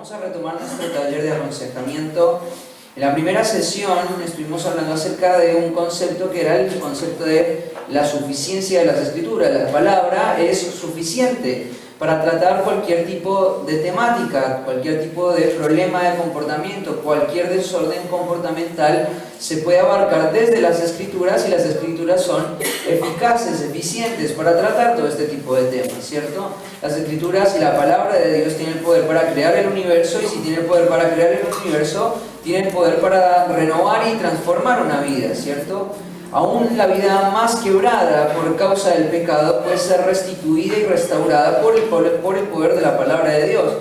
Vamos a retomar nuestro taller de aconsejamiento. En la primera sesión estuvimos hablando acerca de un concepto que era el concepto de la suficiencia de las Escrituras. La palabra es suficiente para tratar cualquier tipo de temática, cualquier tipo de problema de comportamiento, cualquier desorden comportamental se puede abarcar desde las Escrituras, y las Escrituras son eficaces, eficientes para tratar todo este tipo de temas, ¿cierto? Las Escrituras y la palabra de Dios tienen el poder para crear el universo, y si tiene el poder para crear el universo, tiene el poder para renovar y transformar una vida, ¿cierto? Aún la vida más quebrada por causa del pecado puede ser restituida y restaurada por el poder de la palabra de Dios.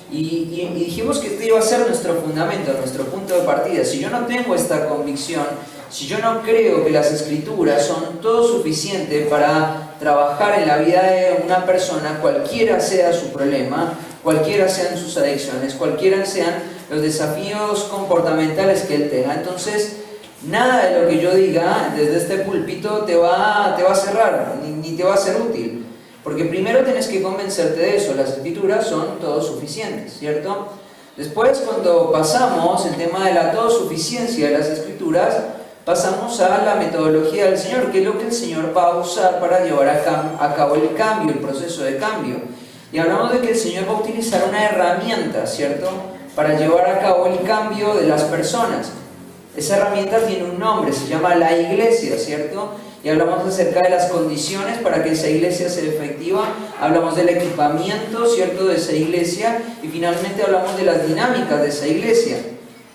Y dijimos que este iba a ser nuestro fundamento, nuestro punto de partida. Si yo no tengo esta convicción, si yo no creo que las Escrituras son todo suficiente para trabajar en la vida de una persona, cualquiera sea su problema, cualquiera sean sus adicciones, cualquiera sean los desafíos comportamentales que él tenga, entonces nada de lo que yo diga desde este púlpito te va a cerrar, ni te va a ser útil. Porque primero tienes que convencerte de eso, las Escrituras son todo suficientes, ¿cierto? Después, cuando pasamos el tema de la todo suficiencia de las Escrituras, pasamos a la metodología del Señor, que es lo que el Señor va a usar para llevar a cabo el cambio, el proceso de cambio. Y hablamos de que el Señor va a utilizar una herramienta, ¿cierto?, para llevar a cabo el cambio de las personas. Esa herramienta tiene un nombre, se llama la iglesia, ¿cierto? Y hablamos acerca de las condiciones para que esa iglesia sea efectiva, hablamos del equipamiento, ¿cierto?, de esa iglesia, y finalmente hablamos de las dinámicas de esa iglesia.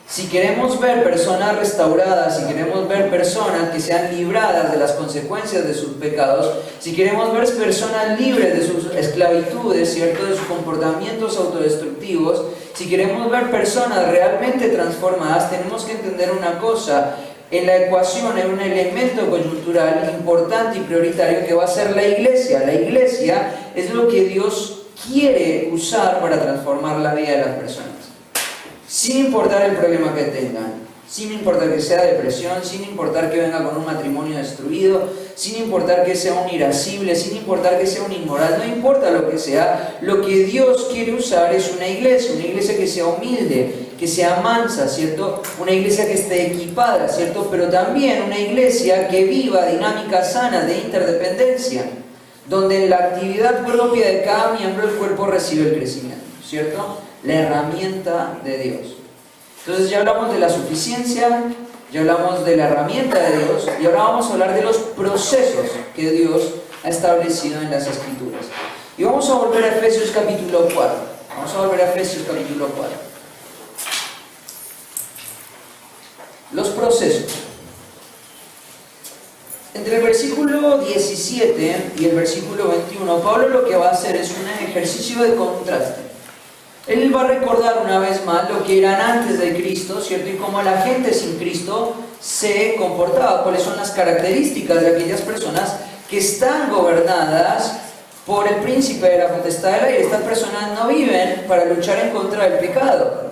Si queremos ver personas restauradas, si queremos ver personas que sean libradas de las consecuencias de sus pecados, si queremos ver personas libres de sus esclavitudes, ¿cierto?, de sus comportamientos autodestructivos, si queremos ver personas realmente transformadas, tenemos que entender una cosa: en la ecuación hay un elemento coyuntural importante y prioritario que va a ser la iglesia. La iglesia es lo que Dios quiere usar para transformar la vida de las personas. Sin importar el problema que tengan, sin importar que sea depresión, sin importar que venga con un matrimonio destruido, sin importar que sea un irascible, sin importar que sea un inmoral, no importa lo que sea, lo que Dios quiere usar es una iglesia que sea humilde, que sea mansa, ¿cierto? Una iglesia que esté equipada, ¿cierto? Pero también una iglesia que viva dinámicas sanas de interdependencia, donde en la actividad propia de cada miembro el cuerpo recibe el crecimiento, ¿cierto? La herramienta de Dios. Entonces ya hablamos de la suficiencia, ya hablamos de la herramienta de Dios, y ahora vamos a hablar de los procesos que Dios ha establecido en las Escrituras. Y vamos a volver a Efesios capítulo 4. Vamos a volver a Efesios capítulo 4. Los procesos. Entre el versículo 17 y el versículo 21, Pablo lo que va a hacer es un ejercicio de contraste. Él va a recordar una vez más lo que eran antes de Cristo, ¿cierto? Y cómo la gente sin Cristo se comportaba, cuáles son las características de aquellas personas que están gobernadas por el príncipe de la potestad del aire. Estas personas no viven para luchar en contra del pecado.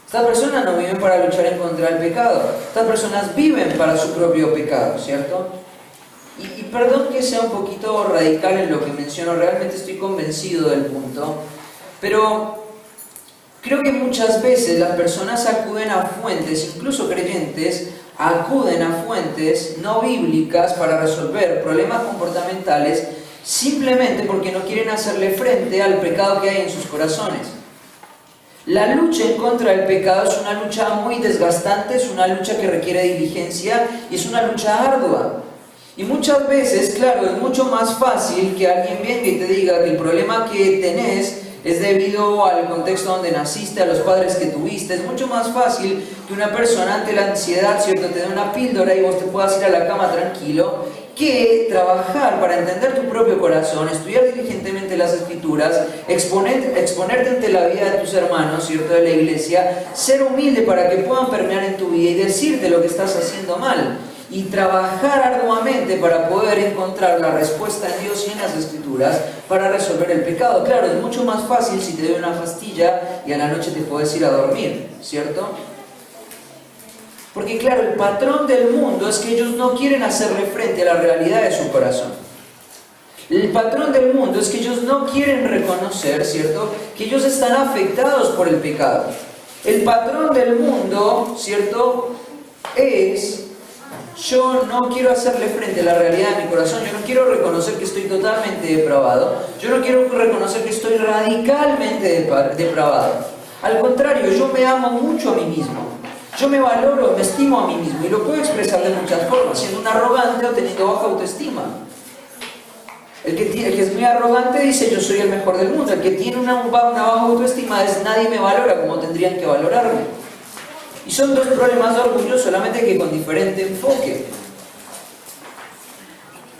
Estas personas no viven para luchar en contra del pecado. Estas personas viven para su propio pecado, ¿cierto? Y perdón que sea un poquito radical en lo que menciono, realmente estoy convencido del punto, pero creo que muchas veces las personas acuden a fuentes, incluso creyentes, acuden a fuentes no bíblicas para resolver problemas comportamentales simplemente porque no quieren hacerle frente al pecado que hay en sus corazones. La lucha en contra del pecado es una lucha muy desgastante, es una lucha que requiere diligencia y es una lucha ardua. Y muchas veces, claro, es mucho más fácil que alguien venga y te diga que el problema que tenés es debido al contexto donde naciste, a los padres que tuviste. Es mucho más fácil que una persona ante la ansiedad, ¿cierto?, te dé una píldora y vos te puedas ir a la cama tranquilo, que trabajar para entender tu propio corazón, estudiar diligentemente las Escrituras, exponerte ante la vida de tus hermanos, ¿cierto?, de la iglesia, ser humilde para que puedan permear en tu vida y decirte lo que estás haciendo mal. Y trabajar arduamente para poder encontrar la respuesta en Dios y en las Escrituras para resolver el pecado. Claro, es mucho más fácil si te doy una pastilla y a la noche te puedes ir a dormir, ¿cierto? Porque claro, el patrón del mundo es que ellos no quieren hacerle frente a la realidad de su corazón. El patrón del mundo es que ellos no quieren reconocer, ¿cierto?, que ellos están afectados por el pecado. El patrón del mundo, ¿cierto?, es: yo no quiero hacerle frente a la realidad de mi corazón, yo no quiero reconocer que estoy totalmente depravado, yo no quiero reconocer que estoy radicalmente depravado. Al contrario, yo me amo mucho a mí mismo, yo me valoro, me estimo a mí mismo, y lo puedo expresar de muchas formas, siendo un arrogante o teniendo baja autoestima. El que es muy arrogante dice: yo soy el mejor del mundo. El que tiene una baja autoestima es: nadie me valora como tendrían que valorarme. Y son dos problemas de orgullo, solamente que con diferente enfoque.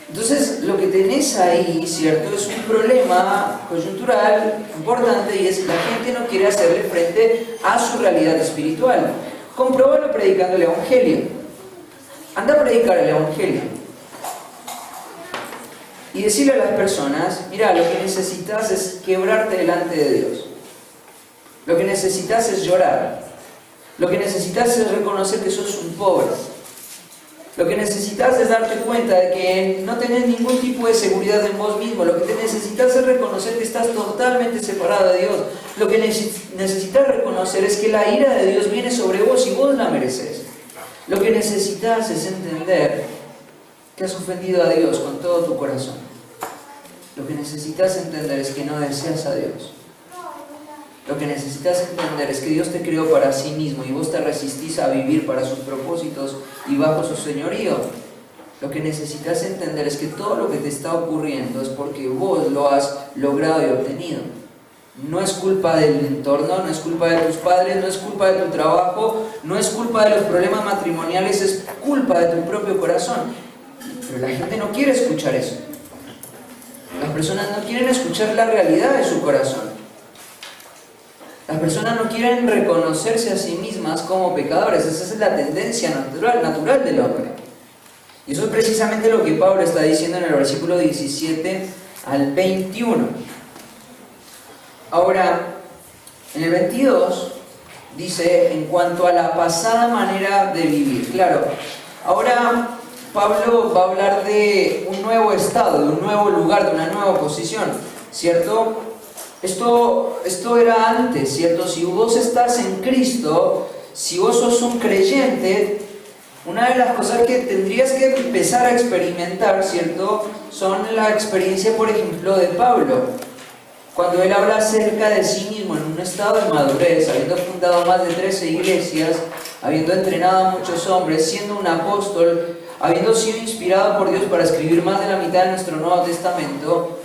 Entonces, lo que tenés ahí, ¿cierto?, es un problema coyuntural importante, y es que la gente no quiere hacerle frente a su realidad espiritual. Compruébalo predicando el Evangelio. Anda a predicar el Evangelio y decirle a las personas: mira, lo que necesitas es quebrarte delante de Dios. Lo que necesitas es llorar. Lo que necesitas es reconocer que sos un pobre. Lo que necesitas es darte cuenta de que no tenés ningún tipo de seguridad en vos mismo. Lo que te necesitas es reconocer que estás totalmente separado de Dios. Lo que necesitas reconocer es que la ira de Dios viene sobre vos y vos la mereces. Lo que necesitas es entender que has ofendido a Dios con todo tu corazón. Lo que necesitas entender es que no deseas a Dios. Lo que necesitas entender es que Dios te creó para sí mismo y vos te resistís a vivir para sus propósitos y bajo su señorío. Lo que necesitas entender es que todo lo que te está ocurriendo es porque vos lo has logrado y obtenido. No es culpa del entorno, no es culpa de tus padres, no es culpa de tu trabajo, no es culpa de los problemas matrimoniales, es culpa de tu propio corazón. Pero la gente no quiere escuchar eso. Las personas no quieren escuchar la realidad de su corazón. Las personas no quieren reconocerse a sí mismas como pecadores. Esa es la tendencia natural del hombre. Y eso es precisamente lo que Pablo está diciendo en el versículo 17 al 21. Ahora, en el 22 dice: en cuanto a la pasada manera de vivir. Claro, ahora Pablo va a hablar de un nuevo estado, de un nuevo lugar, de una nueva posición, ¿cierto? Esto era antes, ¿cierto? Si vos estás en Cristo, si vos sos un creyente, una de las cosas que tendrías que empezar a experimentar, ¿cierto?, son la experiencia, por ejemplo, de Pablo. Cuando él habla acerca de sí mismo en un estado de madurez, habiendo fundado más de 13 iglesias, habiendo entrenado a muchos hombres, siendo un apóstol, habiendo sido inspirado por Dios para escribir más de la mitad de nuestro Nuevo Testamento,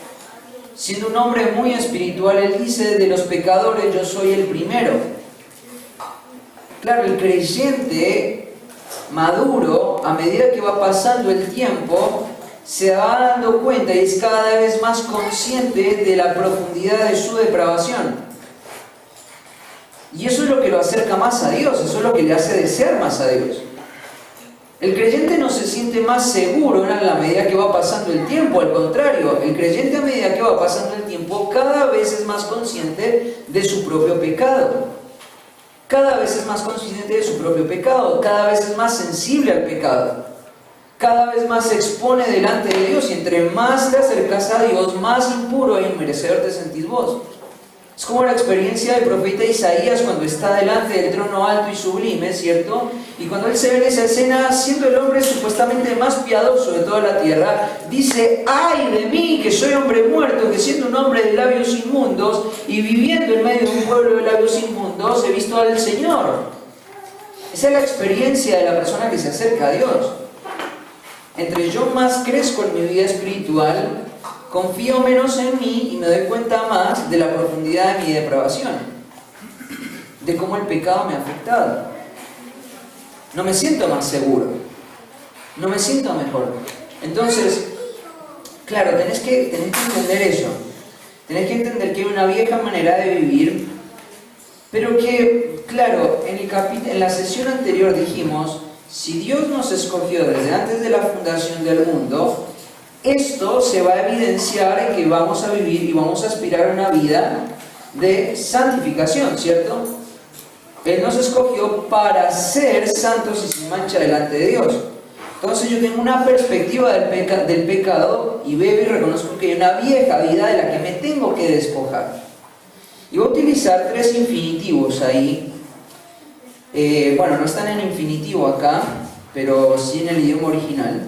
siendo un hombre muy espiritual, él dice: de los pecadores yo soy el primero. Claro, el creyente maduro, a medida que va pasando el tiempo, se va dando cuenta y es cada vez más consciente de la profundidad de su depravación. Y eso es lo que lo acerca más a Dios, eso es lo que le hace desear más a Dios. El creyente no se siente más seguro en la medida que va pasando el tiempo, al contrario, el creyente a medida que va pasando el tiempo cada vez es más consciente de su propio pecado. Cada vez es más consciente de su propio pecado, cada vez es más sensible al pecado. Cada vez más se expone delante de Dios, y entre más te acercas a Dios, más impuro e inmerecedor te sentís vos. Es como la experiencia del profeta Isaías cuando está delante del trono alto y sublime, ¿cierto? Y cuando él se ve en esa escena, siendo el hombre supuestamente más piadoso de toda la tierra, dice: ¡ay de mí, que soy hombre muerto, que siendo un hombre de labios inmundos y viviendo en medio de un pueblo de labios inmundos, he visto al Señor! Esa es la experiencia de la persona que se acerca a Dios. Entre yo más crezco en mi vida espiritual, confío menos en mí y me doy cuenta más de la profundidad de mi depravación, de cómo el pecado me ha afectado. No me siento más seguro, no me siento mejor. Entonces, claro, tenés que entender eso. Tenés que entender que hay una vieja manera de vivir, pero que, claro, en la sesión anterior dijimos: si Dios nos escogió desde antes de la fundación del mundo, esto se va a evidenciar en que vamos a vivir y vamos a aspirar a una vida de santificación, ¿cierto? Él nos escogió para ser santos y sin mancha delante de Dios. Entonces yo tengo una perspectiva del pecado y veo y reconozco que hay una vieja vida de la que me tengo que despojar. Y voy a utilizar 3 infinitivos ahí. Bueno, no están en infinitivo acá, pero sí en el idioma original.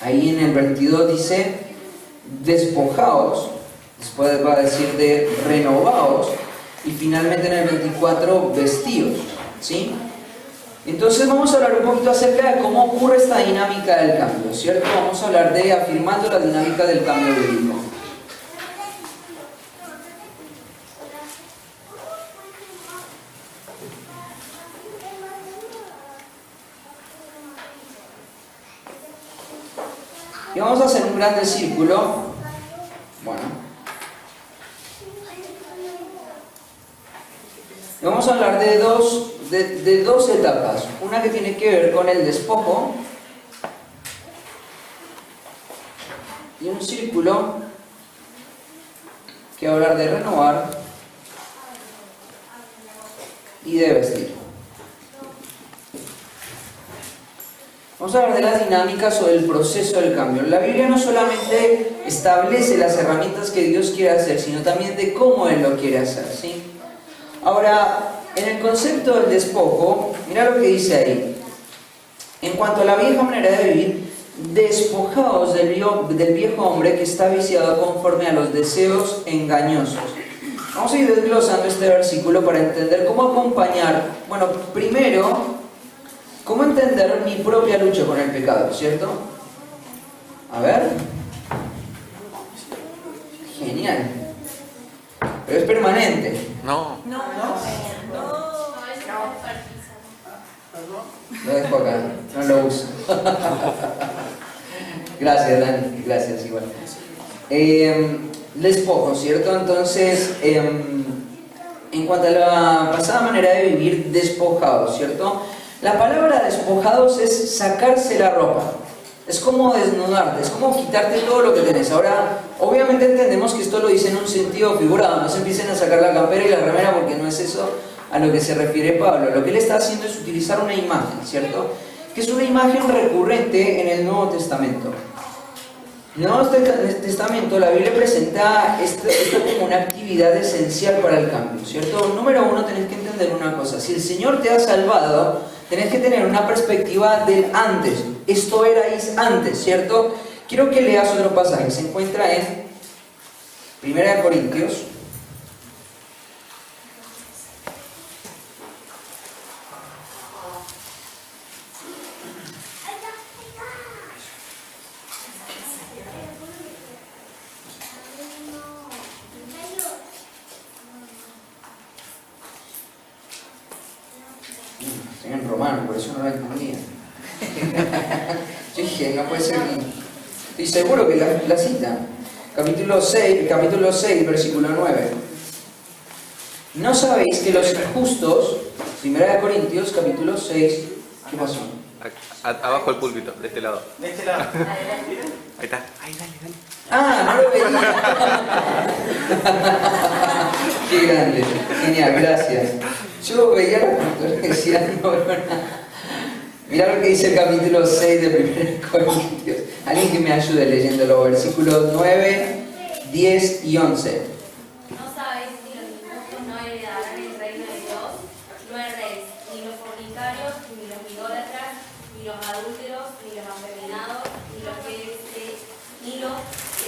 Ahí en el 22 dice despojaos, después va a decir de renovaos, y finalmente en el 24 vestíos, ¿sí? Entonces vamos a hablar un poquito acerca de cómo ocurre esta dinámica del cambio, ¿cierto? Vamos a hablar de afirmando la dinámica del cambio bíblico. Y vamos a hacer un grande círculo. Bueno. Y vamos a hablar de dos etapas. Una que tiene que ver con el despojo. Y un círculo que va a hablar de renovar y de vestir. Vamos a hablar de las dinámicas o del proceso del cambio. La Biblia no solamente establece las herramientas que Dios quiere hacer, sino también de cómo Él lo quiere hacer, ¿sí? Ahora, en el concepto del despojo, mira lo que dice ahí. En cuanto a la vieja manera de vivir, despojaos del viejo hombre que está viciado conforme a los deseos engañosos. Vamos a ir desglosando este versículo para entender cómo acompañar, bueno, primero, cómo entender mi propia lucha con el pecado, ¿cierto? A ver. Genial. Pero es permanente. No. Lo dejo acá, no lo uso. Gracias, Dani, gracias, igual. Despojo, ¿cierto? Entonces, en cuanto a la pasada manera de vivir, despojados, ¿cierto? La palabra despojados es sacarse la ropa. Es como desnudarte, es como quitarte todo lo que tenés. Ahora, obviamente entendemos que esto lo dice en un sentido figurado. No se empiecen a sacar la campera y la remera porque no es eso a lo que se refiere Pablo. Lo que él está haciendo es utilizar una imagen, ¿cierto? Que es una imagen recurrente en el Nuevo Testamento. En el Nuevo Testamento la Biblia presenta esto como una actividad esencial para el cambio, ¿cierto? Número uno, tenés que entender una cosa. Si el Señor te ha salvado, tenés que tener una perspectiva del antes. Esto erais antes, ¿cierto? Quiero que leas otro pasaje. Se encuentra en 1 Corintios. Estoy en romano, por eso no lo entendía. Yo dije, no puede ser que... Estoy seguro que la cita. Capítulo 6, versículo 9. ¿No sabéis que los injustos, 1 Corintios, capítulo 6, ¿qué pasó? Abajo el púlpito, de este lado. De este lado. Ahí está. Ahí, dale. Ah, no lo veía. Qué grande, genial, gracias. Yo veía la cultura y decía, no veo nada. Mirá lo que dice el capítulo 6 de 1 Corintios. Alguien que me ayude leyéndolo, versículos 9, 10 y 11. ¿No sabéis que los injustos no heredarán el reino de Dios? No erréis, ni los fornicarios, ni los idólatras, ni los adúlteros, ni los afeminados, ni los que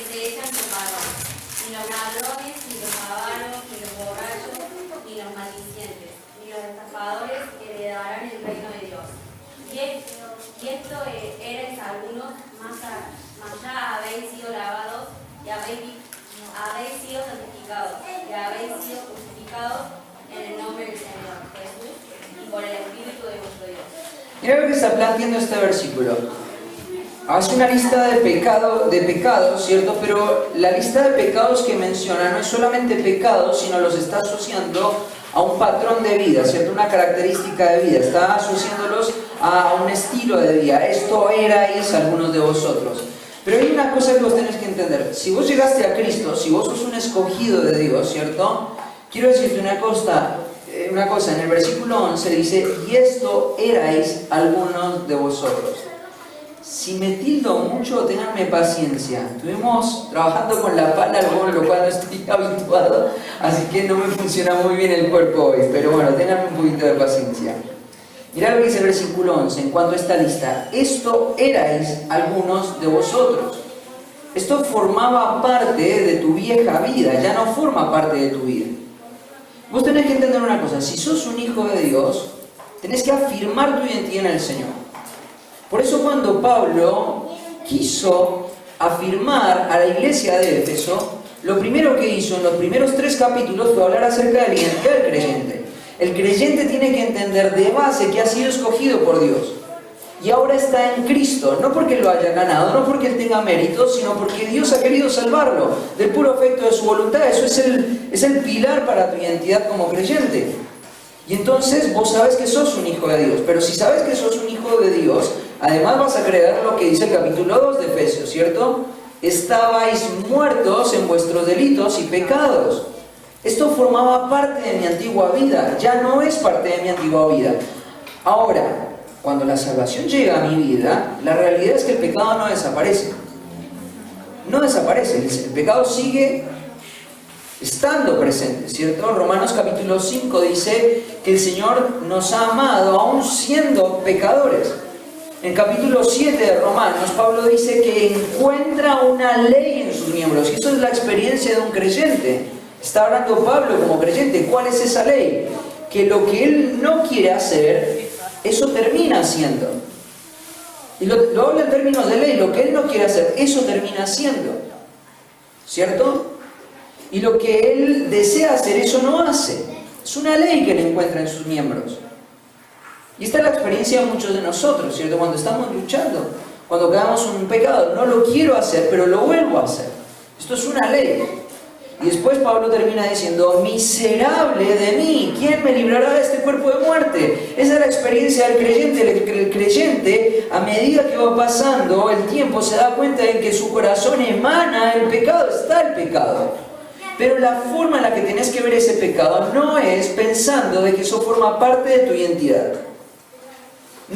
se echan su varón, ni los ladrones, ni los avaros, ni los borrachos, ni los maldicientes, ni los estafadores heredarán el reino de Dios. Y esto erais algunos, mas ya habéis sido lavados y habéis sido santificados y habéis sido justificados en el nombre del Señor Jesús y por el Espíritu de vuestro Dios. Mira lo que está planteando este versículo. Hace una lista de pecados, ¿cierto? Pero la lista de pecados que menciona no es solamente pecados, sino los está asociando a un patrón de vida, ¿cierto? Una característica de vida. Está asociándolos a un estilo de vida. Esto erais algunos de vosotros. Pero hay una cosa que vos tenés que entender. Si vos llegaste a Cristo, si vos sos un escogido de Dios, ¿cierto? Quiero decirte una cosa. En el versículo 11 dice, y esto erais algunos de vosotros. Si me tildo mucho, ténganme paciencia. Estuvimos trabajando con la pala, lo cual no estoy habituado, así que no me funciona muy bien el cuerpo hoy. Pero bueno, ténganme un poquito de paciencia. Mirá lo que dice el versículo 11, en cuanto a esta lista. Esto erais algunos de vosotros. Esto formaba parte de tu vieja vida, ya no forma parte de tu vida. Vos tenés que entender una cosa, si sos un hijo de Dios, tenés que afirmar tu identidad en el Señor. Por eso cuando Pablo quiso afirmar a la iglesia de Éfeso, lo primero que hizo en los primeros 3 capítulos fue hablar acerca de la identidad del creyente. El creyente tiene que entender de base que ha sido escogido por Dios. Y ahora está en Cristo, no porque lo haya ganado, no porque él tenga mérito, sino porque Dios ha querido salvarlo del puro efecto de su voluntad. Eso es el pilar para tu identidad como creyente. Y entonces vos sabes que sos un hijo de Dios, pero si sabes que sos un hijo de Dios, además vas a creer lo que dice el capítulo 2 de Efesios, ¿cierto? Estabais muertos en vuestros delitos y pecados. Esto formaba parte de mi antigua vida, ya no es parte de mi antigua vida. Ahora, cuando la salvación llega a mi vida, la realidad es que el pecado no desaparece. No desaparece, el pecado sigue estando presente, ¿cierto? Romanos capítulo 5 dice que el Señor nos ha amado aún siendo pecadores. En capítulo 7 de Romanos, Pablo dice que encuentra una ley en sus miembros, y eso es la experiencia de un creyente. Está hablando Pablo como creyente. ¿Cuál es esa ley? Que lo que él no quiere hacer, eso termina haciendo. Y lo habla en términos de ley. Lo que él no quiere hacer, eso termina haciendo. ¿Cierto? Y lo que él desea hacer, eso no hace. Es una ley que él encuentra en sus miembros. Y esta es la experiencia de muchos de nosotros, ¿cierto? Cuando estamos luchando, cuando caemos en un pecado, no lo quiero hacer, pero lo vuelvo a hacer. Esto es una ley. Y después Pablo termina diciendo, miserable de mí, ¿quién me librará de este cuerpo de muerte? Esa es la experiencia del creyente. El creyente, a medida que va pasando el tiempo, se da cuenta de que su corazón emana el pecado, está el pecado. Pero la forma en la que tenés que ver ese pecado no es pensando de que eso forma parte de tu identidad.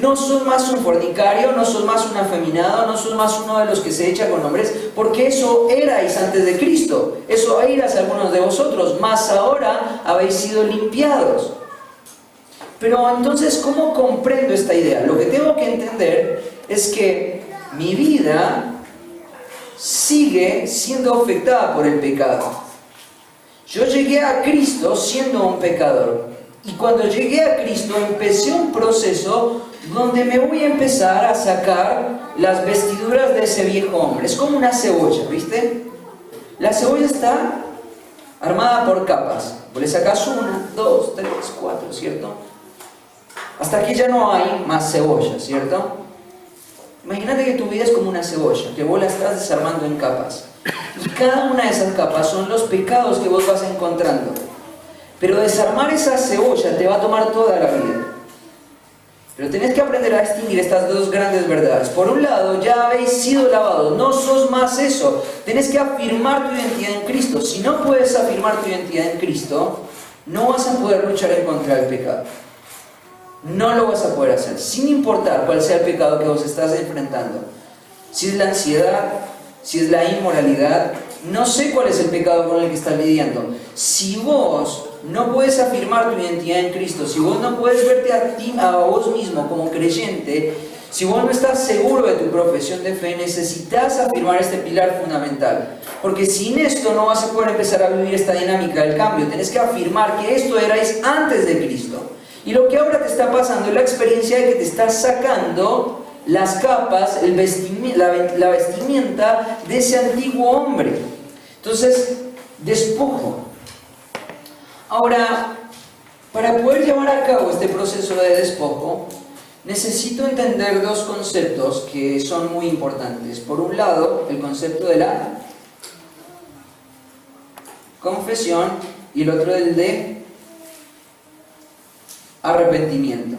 No sos más un fornicario, no sos más un afeminado, no sos más uno de los que se echa con hombres, porque eso erais antes de Cristo, eso erais algunos de vosotros, mas ahora habéis sido limpiados. Pero entonces, ¿cómo comprendo esta idea? Lo que tengo que entender es que mi vida sigue siendo afectada por el pecado. Yo llegué a Cristo siendo un pecador, y cuando llegué a Cristo empecé un proceso donde me voy a empezar a sacar las vestiduras de ese viejo hombre. Es como una cebolla, ¿viste? La cebolla está armada por capas. Vos le sacás 1, 2, 3, 4, ¿cierto? Hasta que ya no hay más cebolla, ¿cierto? Imagínate que tu vida es como una cebolla, que vos la estás desarmando en capas. Y cada una de esas capas son los pecados que vos vas encontrando. Pero desarmar esa cebolla te va a tomar toda la vida. Pero tenés que aprender a distinguir estas dos grandes verdades. Por un lado, ya habéis sido lavados, no sos más eso. Tenés que afirmar tu identidad en Cristo. Si no puedes afirmar tu identidad en Cristo, no vas a poder luchar en contra del pecado. No lo vas a poder hacer, sin importar cuál sea el pecado que vos estás enfrentando. Si es la ansiedad, si es la inmoralidad, no sé cuál es el pecado con el que estás lidiando. Si vos no puedes afirmar tu identidad en Cristo, si vos no puedes verte a vos mismo como creyente, si vos no estás seguro de tu profesión de fe, necesitas afirmar este pilar fundamental. Porque sin esto no vas a poder empezar a vivir esta dinámica del cambio. Tenés que afirmar que esto erais antes de Cristo. Y lo que ahora te está pasando es la experiencia de que te estás sacando las capas, la vestimenta de ese antiguo hombre. Entonces, despojo. Ahora, para poder llevar a cabo este proceso de despojo, necesito entender dos conceptos que son muy importantes. Por un lado, el concepto de la confesión y el otro el de arrepentimiento.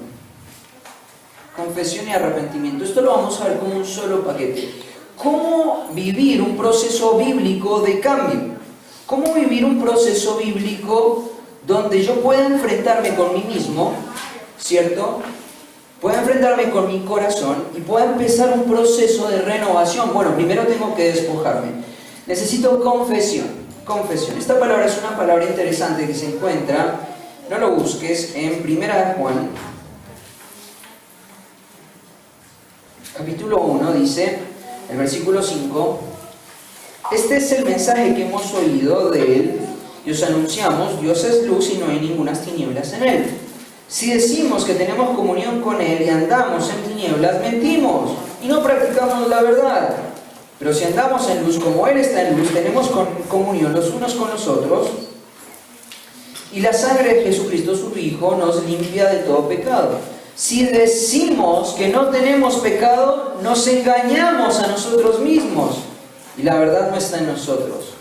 Confesión y arrepentimiento. Esto lo vamos a ver como un solo paquete. ¿Cómo vivir un proceso bíblico de cambio? ¿Cómo vivir un proceso bíblico donde yo pueda enfrentarme con mí mismo, ¿cierto? pueda enfrentarme con mi corazón y pueda empezar un proceso de renovación. Bueno, primero tengo que despojarme. Necesito confesión. Confesión. Esta palabra es una palabra interesante que se encuentra, no lo busques, en 1 Juan, capítulo 1, dice, el versículo 5, este es el mensaje que hemos oído de Él y os anunciamos, Dios es luz y no hay ninguna tinieblas en Él. Si decimos que tenemos comunión con Él y andamos en tinieblas, mentimos y no practicamos la verdad. Pero si andamos en luz como Él está en luz, tenemos comunión los unos con los otros, y la sangre de Jesucristo, su Hijo, nos limpia de todo pecado. Si decimos que no tenemos pecado, nos engañamos a nosotros mismos, y la verdad no está en nosotros.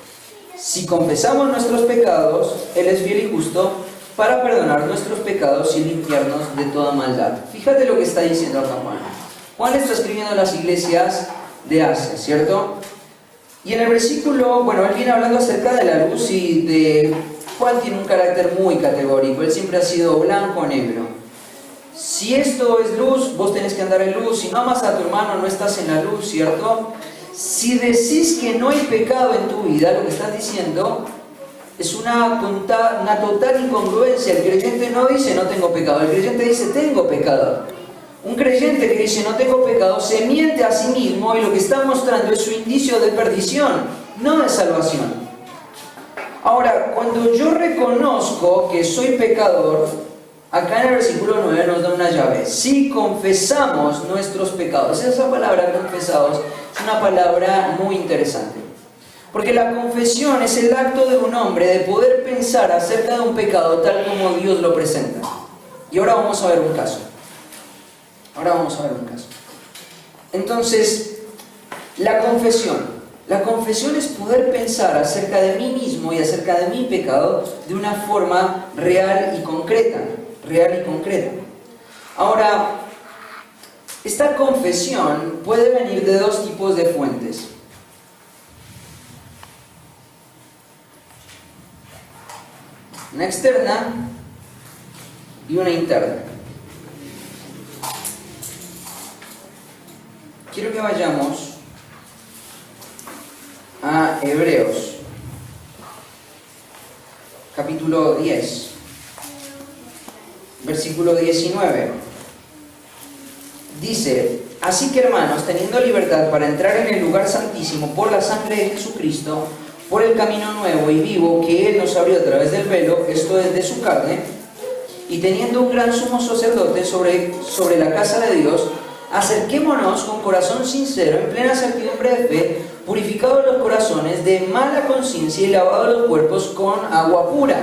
Si confesamos nuestros pecados, Él es fiel y justo para perdonar nuestros pecados y limpiarnos de toda maldad. Fíjate lo que está diciendo acá Juan. Juan está escribiendo a las iglesias de Asia, ¿cierto? Y en el versículo, bueno, él viene hablando acerca de la luz y de... Juan tiene un carácter muy categórico, él siempre ha sido blanco o negro. Si esto es luz, vos tenés que andar en luz. Si no amas a tu hermano, no estás en la luz, ¿cierto? Si decís que no hay pecado en tu vida, lo que estás diciendo es una total incongruencia. El creyente no dice no tengo pecado, el creyente dice tengo pecado. Un creyente que dice no tengo pecado se miente a sí mismo y lo que está mostrando es su indicio de perdición, no de salvación. Ahora, cuando yo reconozco que soy pecador, acá en el versículo 9 nos da una llave. Si confesamos nuestros pecados, esa palabra confesados es una palabra muy interesante. Porque la confesión es el acto de un hombre de poder pensar acerca de un pecado tal como Dios lo presenta. Y ahora vamos a ver un caso. Entonces, la confesión es poder pensar acerca de mí mismo y acerca de mi pecado de una forma real y concreta. Ahora, esta confesión puede venir de dos tipos de fuentes. Una externa y una interna. Quiero que vayamos a Hebreos, capítulo 10, versículo 19. Dice, así que hermanos, teniendo libertad para entrar en el lugar santísimo por la sangre de Jesucristo, por el camino nuevo y vivo que Él nos abrió a través del velo, esto es de su carne, y teniendo un gran sumo sacerdote sobre la casa de Dios, acerquémonos con corazón sincero, en plena certidumbre de fe, purificados los corazones de mala conciencia y lavados los cuerpos con agua pura.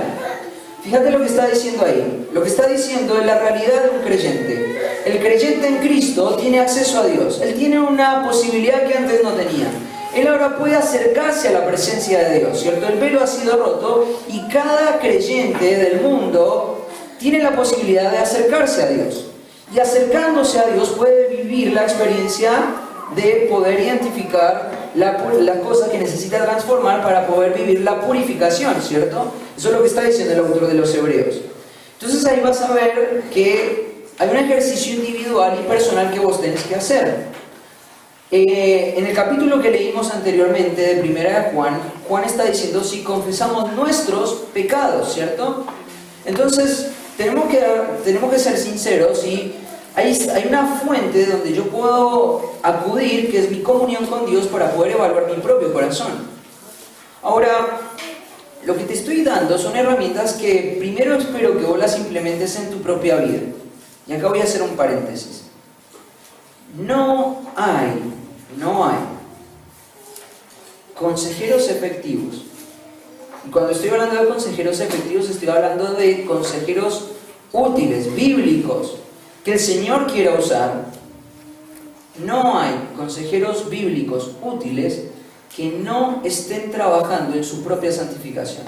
Fíjate lo que está diciendo ahí. Lo que está diciendo es la realidad de un creyente. El creyente en Cristo tiene acceso a Dios. Él tiene una posibilidad que antes no tenía. Él ahora puede acercarse a la presencia de Dios, ¿cierto? El velo ha sido roto y cada creyente del mundo tiene la posibilidad de acercarse a Dios. Y acercándose a Dios puede vivir la experiencia de poder identificar la cosa que necesita transformar para poder vivir la purificación, ¿cierto? Eso es lo que está diciendo el autor de los Hebreos. Entonces ahí vas a ver que hay un ejercicio individual y personal que vos tenés que hacer. En el capítulo que leímos anteriormente de 1 Juan, Juan está diciendo si confesamos nuestros pecados, ¿cierto? Entonces tenemos que ser sinceros y hay una fuente donde yo puedo acudir, que es mi comunión con Dios, para poder evaluar mi propio corazón. Ahora, lo que te estoy dando son herramientas que primero espero que vos las implementes en tu propia vida. Y acá voy a hacer un paréntesis. No hay consejeros efectivos. Y cuando estoy hablando de consejeros efectivos, estoy hablando de consejeros útiles, bíblicos, que el Señor quiera usar. No hay consejeros bíblicos útiles que no estén trabajando en su propia santificación.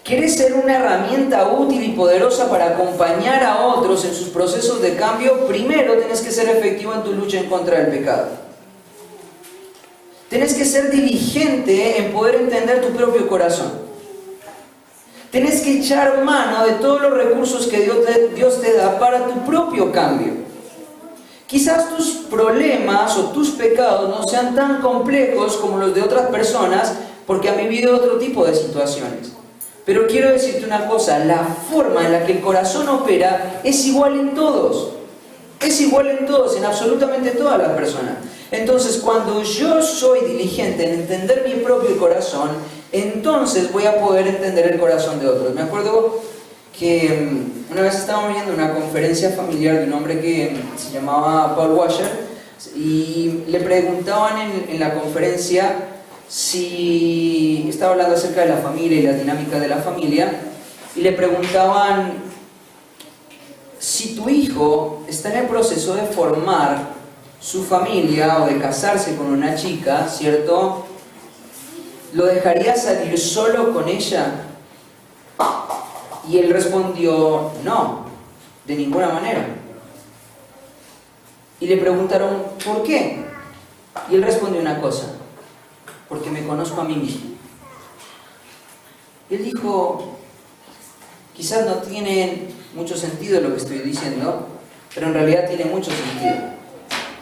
¿Quieres ser una herramienta útil y poderosa para acompañar a otros en sus procesos de cambio? Primero tienes que ser efectivo en tu lucha en contra del pecado. Tienes que ser diligente en poder entender tu propio corazón. Tenés que echar mano de todos los recursos que Dios te da para tu propio cambio. Quizás tus problemas o tus pecados no sean tan complejos como los de otras personas porque han vivido otro tipo de situaciones. Pero quiero decirte una cosa, la forma en la que el corazón opera es igual en todos. Es igual en todos, en absolutamente todas las personas. Entonces, cuando yo soy diligente en entender mi propio corazón, entonces voy a poder entender el corazón de otros. Me acuerdo que una vez estábamos viendo una conferencia familiar de un hombre que se llamaba Paul Washer y le preguntaban en la conferencia si estaba hablando acerca de la familia y la dinámica de la familia y le preguntaban si tu hijo está en el proceso de formar su familia o de casarse con una chica, ¿cierto? ¿Lo dejarías salir solo con ella? Y él respondió, no, de ninguna manera. Y le preguntaron, ¿por qué? Y él respondió una cosa, porque me conozco a mí mismo. Y él dijo, quizás no tiene mucho sentido lo que estoy diciendo, pero en realidad tiene mucho sentido.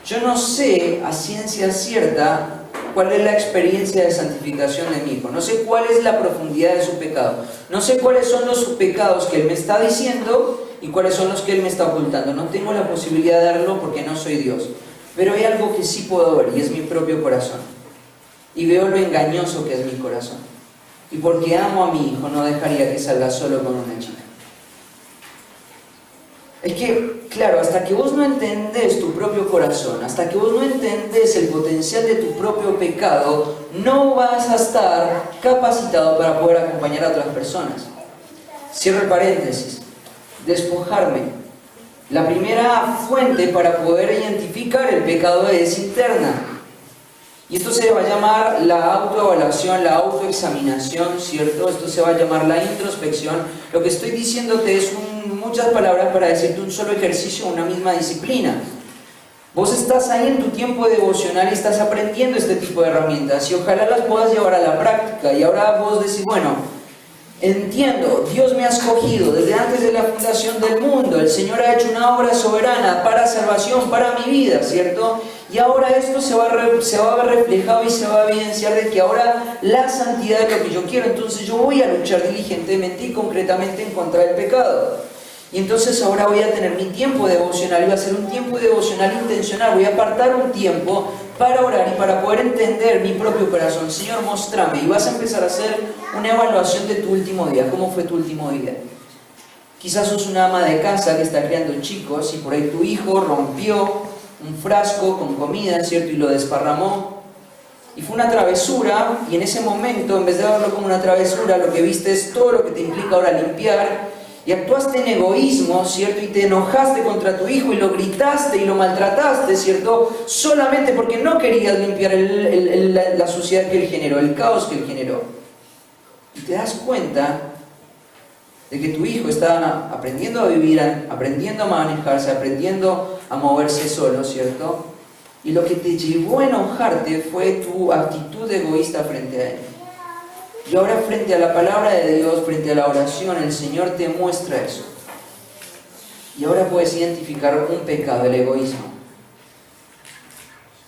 Yo no sé a ciencia cierta cuál es la experiencia de santificación de mi hijo. No sé cuál es la profundidad de su pecado. No sé cuáles son los pecados que él me está diciendo y cuáles son los que él me está ocultando. No tengo la posibilidad de darlo porque no soy Dios. Pero hay algo que sí puedo ver y es mi propio corazón. Y veo lo engañoso que es mi corazón. Y porque amo a mi hijo no dejaría que salga solo con una chica. Es que, claro, hasta que vos no entendés tu propio corazón, hasta que vos no entendés el potencial de tu propio pecado, no vas a estar capacitado para poder acompañar a otras personas. Cierro el paréntesis. Despojarme. La primera fuente para poder identificar el pecado es interna. Y esto se va a llamar la autoevaluación, la autoexaminación, ¿cierto? Esto se va a llamar la introspección. Lo que estoy diciéndote es muchas palabras para decirte un solo ejercicio, una misma disciplina. Vos estás ahí en tu tiempo devocional y estás aprendiendo este tipo de herramientas y ojalá las puedas llevar a la práctica. Y ahora vos decís, bueno, entiendo, Dios me ha escogido desde antes de la fundación del mundo. El Señor ha hecho una obra soberana para salvación, para mi vida, ¿cierto? Y ahora esto se va a ver reflejado y se va a evidenciar de que ahora la santidad es lo que yo quiero. Entonces yo voy a luchar diligentemente y concretamente en contra del pecado. Y entonces ahora voy a tener mi tiempo devocional, y va a ser un tiempo devocional intencional. Voy a apartar un tiempo para orar y para poder entender mi propio corazón. Señor, mostrame. Y vas a empezar a hacer una evaluación de tu último día. ¿Cómo fue tu último día? Quizás sos una ama de casa que está criando chicos y por ahí tu hijo rompió un frasco con comida, ¿cierto? Y lo desparramó. Y fue una travesura, y en ese momento, en vez de verlo como una travesura, lo que viste es todo lo que te implica ahora limpiar. Y actuaste en egoísmo, ¿cierto? Y te enojaste contra tu hijo y lo gritaste y lo maltrataste, ¿cierto? Solamente porque no querías limpiar la suciedad que él generó, el caos que él generó. Y te das cuenta de que tu hijo está aprendiendo a vivir, aprendiendo a manejarse, aprendiendo a moverse solo, ¿cierto? Y lo que te llevó a enojarte fue tu actitud egoísta frente a él. Y ahora frente a la palabra de Dios, frente a la oración, el Señor te muestra eso. Y ahora puedes identificar un pecado, el egoísmo.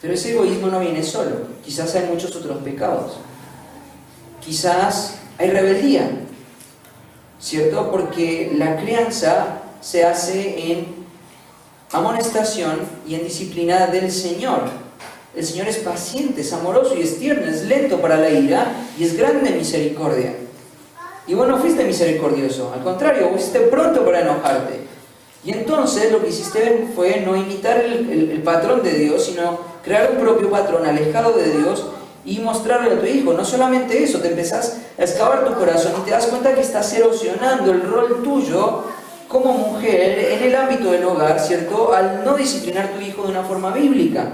Pero ese egoísmo no viene solo. Quizás hay muchos otros pecados. Quizás hay rebeldía, ¿cierto? Porque la crianza se hace en amonestación y en disciplina del Señor. El Señor es paciente, es amoroso y es tierno, es lento para la ira y es grande en misericordia. Y vos no fuiste misericordioso, al contrario, vos fuiste pronto para enojarte. Y entonces lo que hiciste fue no imitar el patrón de Dios, sino crear un propio patrón alejado de Dios y mostrarlo a tu hijo. No solamente eso, te empezás a excavar tu corazón y te das cuenta que estás erosionando el rol tuyo como mujer en el ámbito del hogar, ¿cierto? Al no disciplinar a tu hijo de una forma bíblica.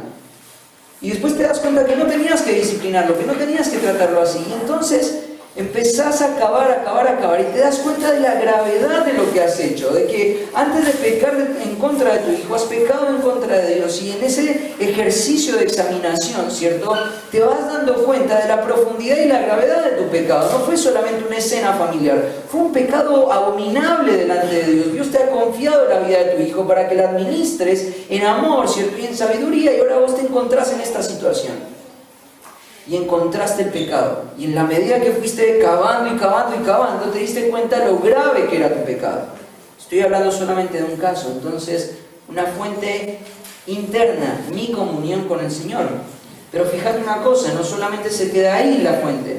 Y después te das cuenta que no tenías que disciplinarlo, que no tenías que tratarlo así. Y entonces empezás a acabar y te das cuenta de la gravedad de lo que has hecho, de que antes de pecar en contra de tu hijo, has pecado en contra de Dios, y en ese ejercicio de examinación, ¿cierto?, te vas dando cuenta de la profundidad y la gravedad de tu pecado. No fue solamente una escena familiar, fue un pecado abominable delante de Dios. Dios te ha confiado la vida de tu hijo para que la administres en amor, ¿cierto?, y en sabiduría, y ahora vos te encontrás en esta situación. Y encontraste el pecado. Y en la medida que fuiste cavando y cavando y cavando, te diste cuenta lo grave que era tu pecado. Estoy hablando solamente de un caso. Entonces, una fuente interna, mi comunión con el Señor. Pero fíjate una cosa, no solamente se queda ahí la fuente.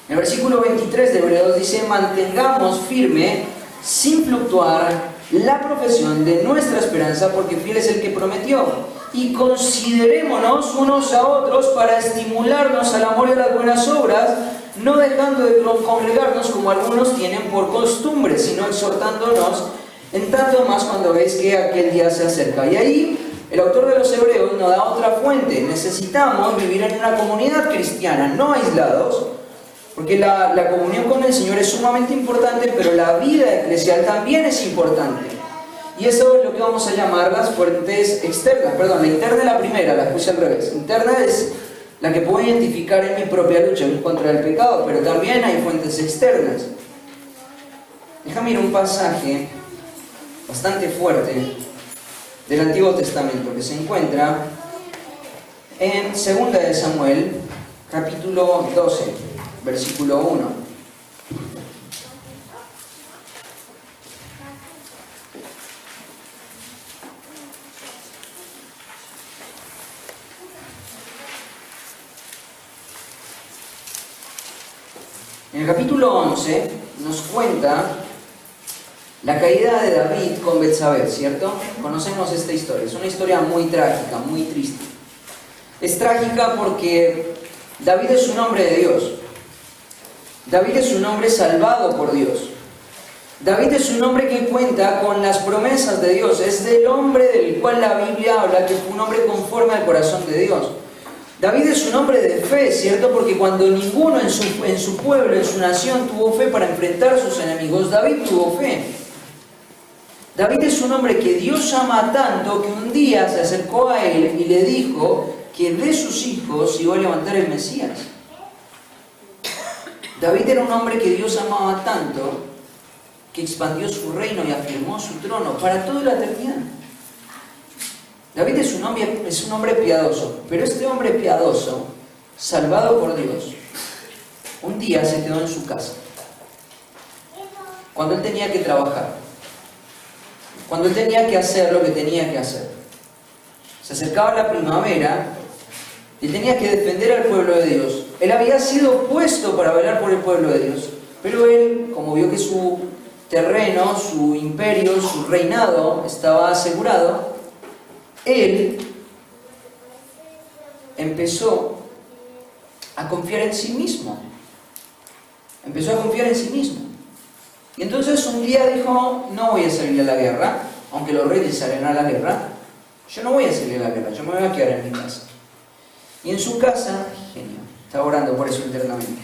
En el versículo 23 de Hebreos dice: mantengamos firme, sin fluctuar, la profesión de nuestra esperanza, porque fiel es el que prometió. Y considerémonos unos a otros para estimularnos al amor y a las buenas obras, no dejando de congregarnos como algunos tienen por costumbre, sino exhortándonos, en tanto más cuando veis que aquel día se acerca. Y ahí el autor de los Hebreos nos da otra fuente. Necesitamos vivir en una comunidad cristiana, no aislados, porque la comunión con el Señor es sumamente importante, pero la vida eclesial también es importante. Y eso es lo que vamos a llamar las fuentes externas. Perdón, la interna es la primera, la puse al revés. Interna es la que puedo identificar en mi propia lucha en contra del pecado, pero también hay fuentes externas. Déjame ir a un pasaje bastante fuerte del Antiguo Testamento que se encuentra en 2 de Samuel, capítulo 12, versículo 1. En el capítulo 11 nos cuenta la caída de David con Betsabé, ¿cierto? Conocemos esta historia. Es una historia muy trágica, muy triste. Es trágica porque David es un hombre de Dios. David es un hombre salvado por Dios. David es un hombre que cuenta con las promesas de Dios. Es del hombre del cual la Biblia habla, que fue un hombre conforme al corazón de Dios. David es un hombre de fe, ¿cierto? Porque cuando ninguno en su pueblo, en su nación, tuvo fe para enfrentar a sus enemigos, David tuvo fe. David es un hombre que Dios ama tanto que un día se acercó a él y le dijo que de sus hijos iba a levantar el Mesías. David era un hombre que Dios amaba tanto que expandió su reino y afirmó su trono para toda la eternidad. David es un hombre piadoso, pero este hombre piadoso, salvado por Dios, un día se quedó en su casa, cuando él tenía que trabajar, cuando él tenía que hacer lo que tenía que hacer. Se acercaba la primavera y él tenía que defender al pueblo de Dios. Él había sido puesto para velar por el pueblo de Dios, pero él, como vio que su terreno, su imperio, su reinado estaba asegurado, él empezó a confiar en sí mismo. Empezó a confiar en sí mismo. Y entonces un día dijo: no voy a salir a la guerra, aunque los reyes salen a la guerra. Yo no voy a salir a la guerra, yo me voy a quedar en mi casa. Y en su casa, genio, estaba orando por eso internamente.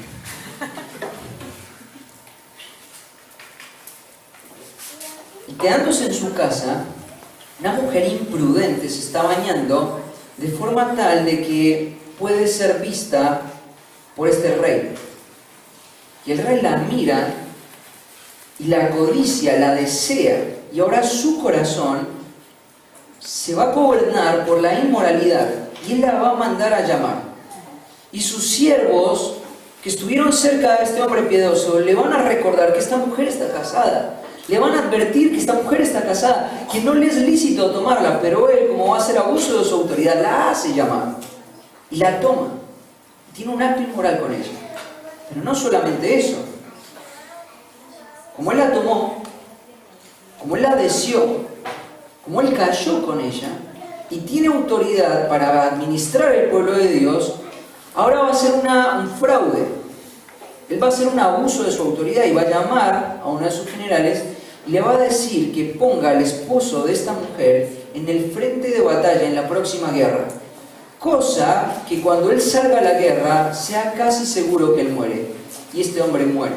Y quedándose en su casa, una mujer imprudente se está bañando de forma tal de que puede ser vista por este rey. Y el rey la mira y la codicia, la desea, y ahora su corazón se va a gobernar por la inmoralidad y él la va a mandar a llamar. Y sus siervos que estuvieron cerca de este hombre piadoso le van a recordar que esta mujer está casada. Le van a advertir que esta mujer está casada, que no le es lícito tomarla, pero él, como va a hacer abuso de su autoridad, la hace llamar y la toma. Tiene un acto inmoral con ella. Pero no solamente eso. Como él la tomó, como él la deseó, como él cayó con ella y tiene autoridad para administrar el pueblo de Dios, ahora va a ser un fraude. Él va a hacer un abuso de su autoridad y va a llamar a uno de sus generales y le va a decir que ponga al esposo de esta mujer en el frente de batalla en la próxima guerra. Cosa que cuando él salga a la guerra sea casi seguro que él muere. Y este hombre muere.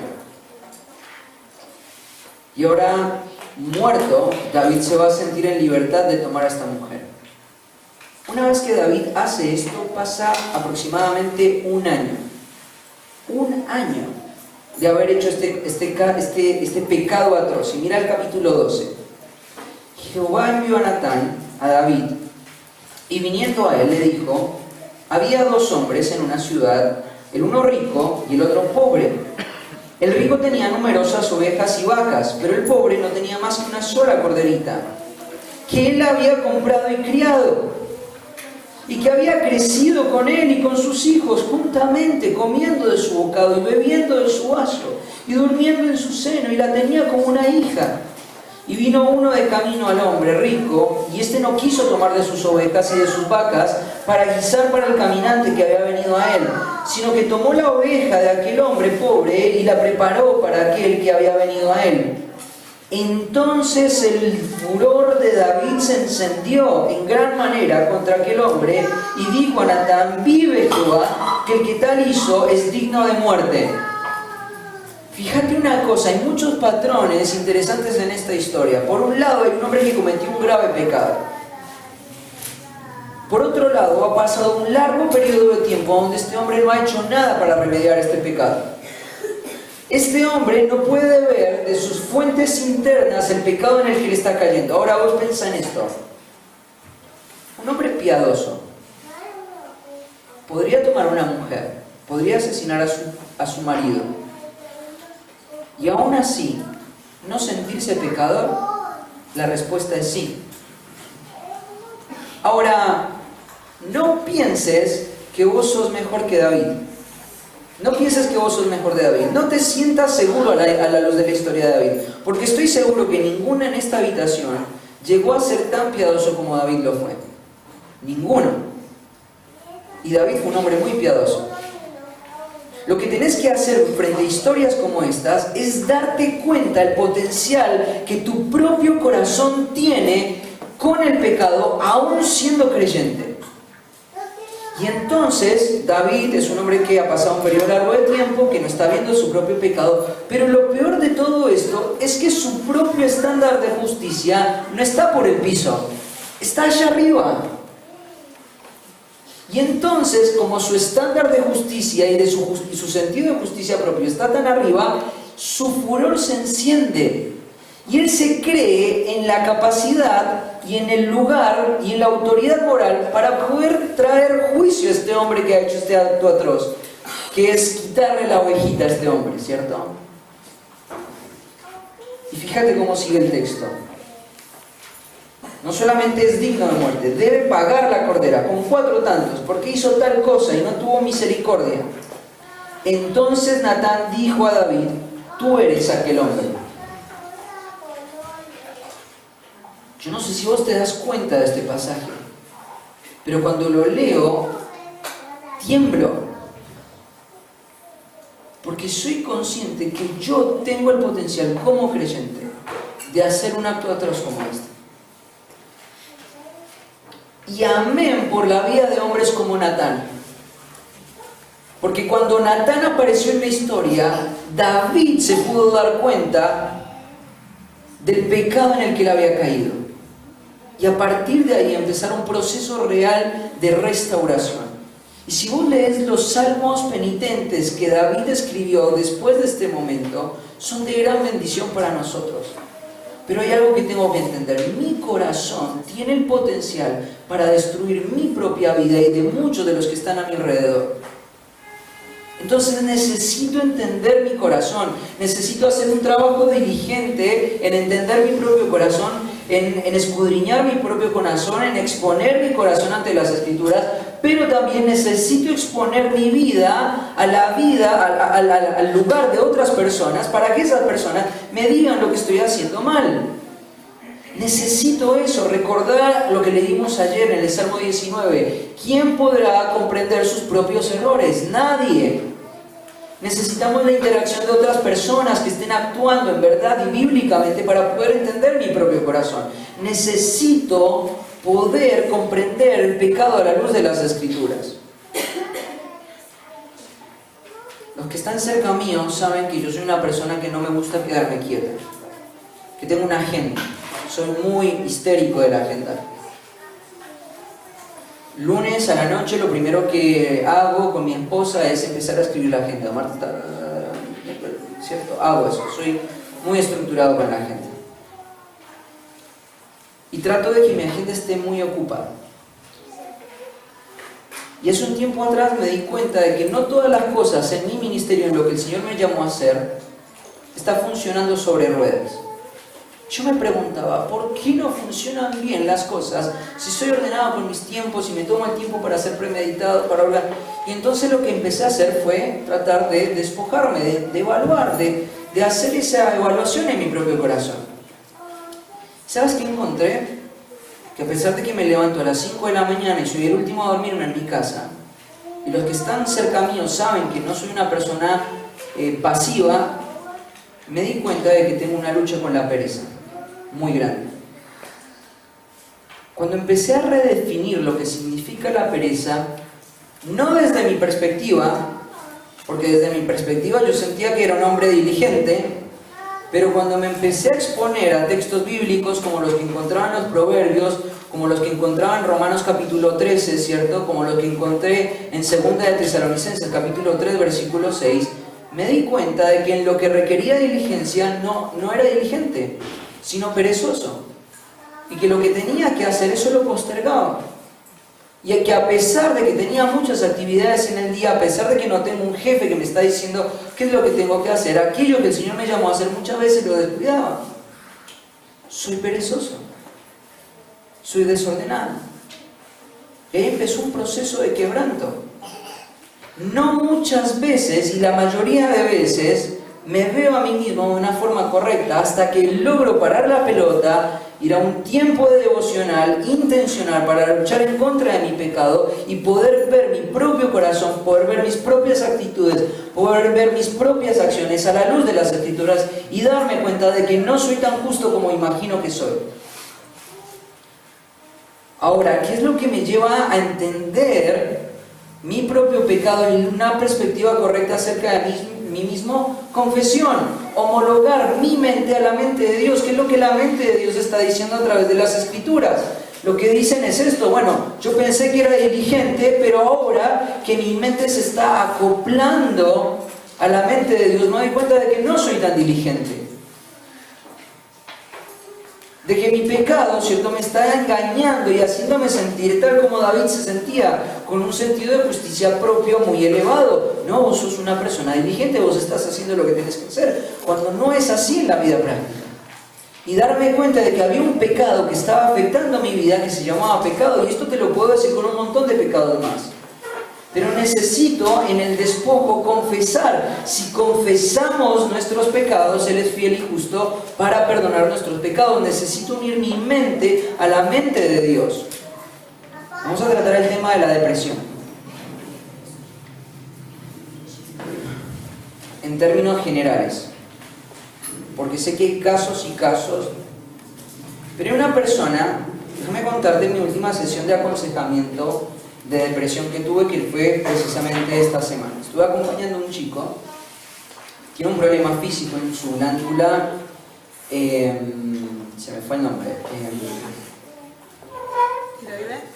Y ahora, muerto, David se va a sentir en libertad de tomar a esta mujer. Una vez que David hace esto, pasa aproximadamente un año. Un año de haber hecho este pecado atroz. Y mira el capítulo 12. Jehová envió a Natán, a David, y viniendo a él le dijo: había dos hombres en una ciudad, el uno rico y el otro pobre. El rico tenía numerosas ovejas y vacas, pero el pobre no tenía más que una sola corderita, que él había comprado y criado, y que había crecido con él y con sus hijos juntamente, comiendo de su bocado y bebiendo de su vaso, y durmiendo en su seno, y la tenía como una hija. Y vino uno de camino al hombre rico, y éste no quiso tomar de sus ovejas y de sus vacas para guisar para el caminante que había venido a él, sino que tomó la oveja de aquel hombre pobre y la preparó para aquel que había venido a él. Entonces el furor de David se encendió en gran manera contra aquel hombre, y dijo a Natán: vive Jehová, que el que tal hizo es digno de muerte. Fíjate una cosa, hay muchos patrones interesantes en esta historia. Por un lado, hay un hombre que cometió un grave pecado. Por otro lado, ha pasado un largo periodo de tiempo donde este hombre no ha hecho nada para remediar este pecado. Este hombre no puede ver de sus fuentes internas el pecado en el que le está cayendo. Ahora vos pensá en esto. Un hombre piadoso podría tomar a una mujer, podría asesinar a su marido, y aún así no sentirse pecador. La respuesta es sí. Ahora, no pienses que vos sos mejor que David. No pienses que vos sos mejor de David. No te sientas seguro a la luz de la historia de David, porque estoy seguro que ninguno en esta habitación llegó a ser tan piadoso como David lo fue. Ninguno. Y David fue un hombre muy piadoso. Lo que tenés que hacer frente a historias como estas es darte cuenta del potencial que tu propio corazón tiene con el pecado, aún siendo creyente. Y entonces David es un hombre que ha pasado un periodo largo de tiempo, que no está viendo su propio pecado, pero lo peor de todo esto es que su propio estándar de justicia no está por el piso, está allá arriba. Y entonces, como su estándar de justicia y su sentido de justicia propio está tan arriba, su furor se enciende. Y él se cree en la capacidad y en el lugar y en la autoridad moral para poder traer juicio a este hombre que ha hecho este acto atroz, que es quitarle la ovejita a este hombre, ¿cierto? Y fíjate cómo sigue el texto. No solamente es digno de muerte, debe pagar la cordera con 4 tantos, porque hizo tal cosa y no tuvo misericordia. Entonces Natán dijo a David: tú eres aquel hombre. Yo no sé si vos te das cuenta de este pasaje, pero cuando lo leo, tiemblo, porque soy consciente que yo tengo el potencial como creyente de hacer un acto atroz como este. Y amén por la vida de hombres como Natán. Porque cuando Natán apareció en la historia, David se pudo dar cuenta del pecado en el que él había caído. Y a partir de ahí empezar un proceso real de restauración. Y si vos lees los salmos penitentes que David escribió después de este momento, son de gran bendición para nosotros. Pero hay algo que tengo que entender. Mi corazón tiene el potencial para destruir mi propia vida y de muchos de los que están a mi alrededor. Entonces necesito entender mi corazón. Necesito hacer un trabajo diligente en entender mi propio corazón, en escudriñar mi propio corazón, en exponer mi corazón ante las Escrituras. Pero también necesito exponer mi vida al lugar de otras personas, para que esas personas me digan lo que estoy haciendo mal. Necesito eso, recordar lo que leímos ayer en el Salmo 19. ¿Quién podrá comprender sus propios errores? Nadie. Necesitamos la interacción de otras personas que estén actuando en verdad y bíblicamente para poder entender mi propio corazón. Necesito poder comprender el pecado a la luz de las Escrituras. Los que están cerca mío saben que yo soy una persona que no me gusta quedarme quieta. que tengo una agenda. Soy muy histérico de la agenda. Lunes a la noche lo primero que hago con mi esposa es empezar a escribir la agenda. Marta, ¿cierto? Hago eso, soy muy estructurado con la agenda. Y trato de que mi agenda esté muy ocupada. Y hace un tiempo atrás me di cuenta de que no todas las cosas en mi ministerio, en lo que el Señor me llamó a hacer, está funcionando sobre ruedas. Yo me preguntaba, ¿por qué no funcionan bien las cosas si soy ordenado con mis tiempos y me tomo el tiempo para ser premeditado, para orar? Y entonces lo que empecé a hacer fue tratar de despojarme, de evaluar, de hacer esa evaluación en mi propio corazón. ¿Sabes qué encontré? Que a pesar de que me levanto a las 5 de la mañana y soy el último a dormirme en mi casa, y los que están cerca mío saben que no soy una persona pasiva, me di cuenta de que tengo una lucha con la pereza muy grande. Cuando empecé a redefinir lo que significa la pereza, no desde mi perspectiva, porque desde mi perspectiva yo sentía que era un hombre diligente, pero cuando me empecé a exponer a textos bíblicos como los que encontraba en los Proverbios, como los que encontraba en Romanos capítulo 13, ¿cierto? Como los que encontré en 2 de Tesalonicenses capítulo 3, versículo 6, me di cuenta de que en lo que requería diligencia no era diligente, sino perezoso. Y que lo que tenía que hacer, eso lo postergaba. Y que a pesar de que tenía muchas actividades en el día, a pesar de que no tengo un jefe que me está diciendo qué es lo que tengo que hacer, aquello que el Señor me llamó a hacer muchas veces lo descuidaba. Soy perezoso. Soy desordenado. Y ahí empezó un proceso de quebranto. No muchas veces, y la mayoría de veces, me veo a mí mismo de una forma correcta hasta que logro parar la pelota, ir a un tiempo de devocional intencional para luchar en contra de mi pecado y poder ver mi propio corazón, poder ver mis propias actitudes, poder ver mis propias acciones a la luz de las Escrituras y darme cuenta de que no soy tan justo como imagino que soy. Ahora, ¿qué es lo que me lleva a entender mi propio pecado en una perspectiva correcta acerca de mí mismo? Confesión, homologar mi mente a la mente de Dios. ¿Qué es lo que la mente de Dios está diciendo a través de las Escrituras? Lo que dicen es esto: bueno, yo pensé que era diligente, pero ahora que mi mente se está acoplando a la mente de Dios, me doy cuenta de que no soy tan diligente. De que mi pecado, ¿cierto?, me está engañando y haciéndome sentir tal como David se sentía, con un sentido de justicia propio muy elevado. No, vos sos una persona diligente, vos estás haciendo lo que tienes que hacer, cuando no es así en la vida práctica. Y darme cuenta de que había un pecado que estaba afectando mi vida, que se llamaba pecado, y esto te lo puedo decir con un montón de pecados más. Pero necesito en el despojo confesar. Si confesamos nuestros pecados, Él es fiel y justo para perdonar nuestros pecados. Necesito unir mi mente a la mente de Dios. Vamos a tratar el tema de la depresión. En términos generales. Porque sé que hay casos y casos. Pero hay una persona, déjame contarte mi última sesión de aconsejamiento de depresión que tuve, que fue precisamente esta semana. Estuve acompañando a un chico, tiene un problema físico en su glándula, se me fue el nombre,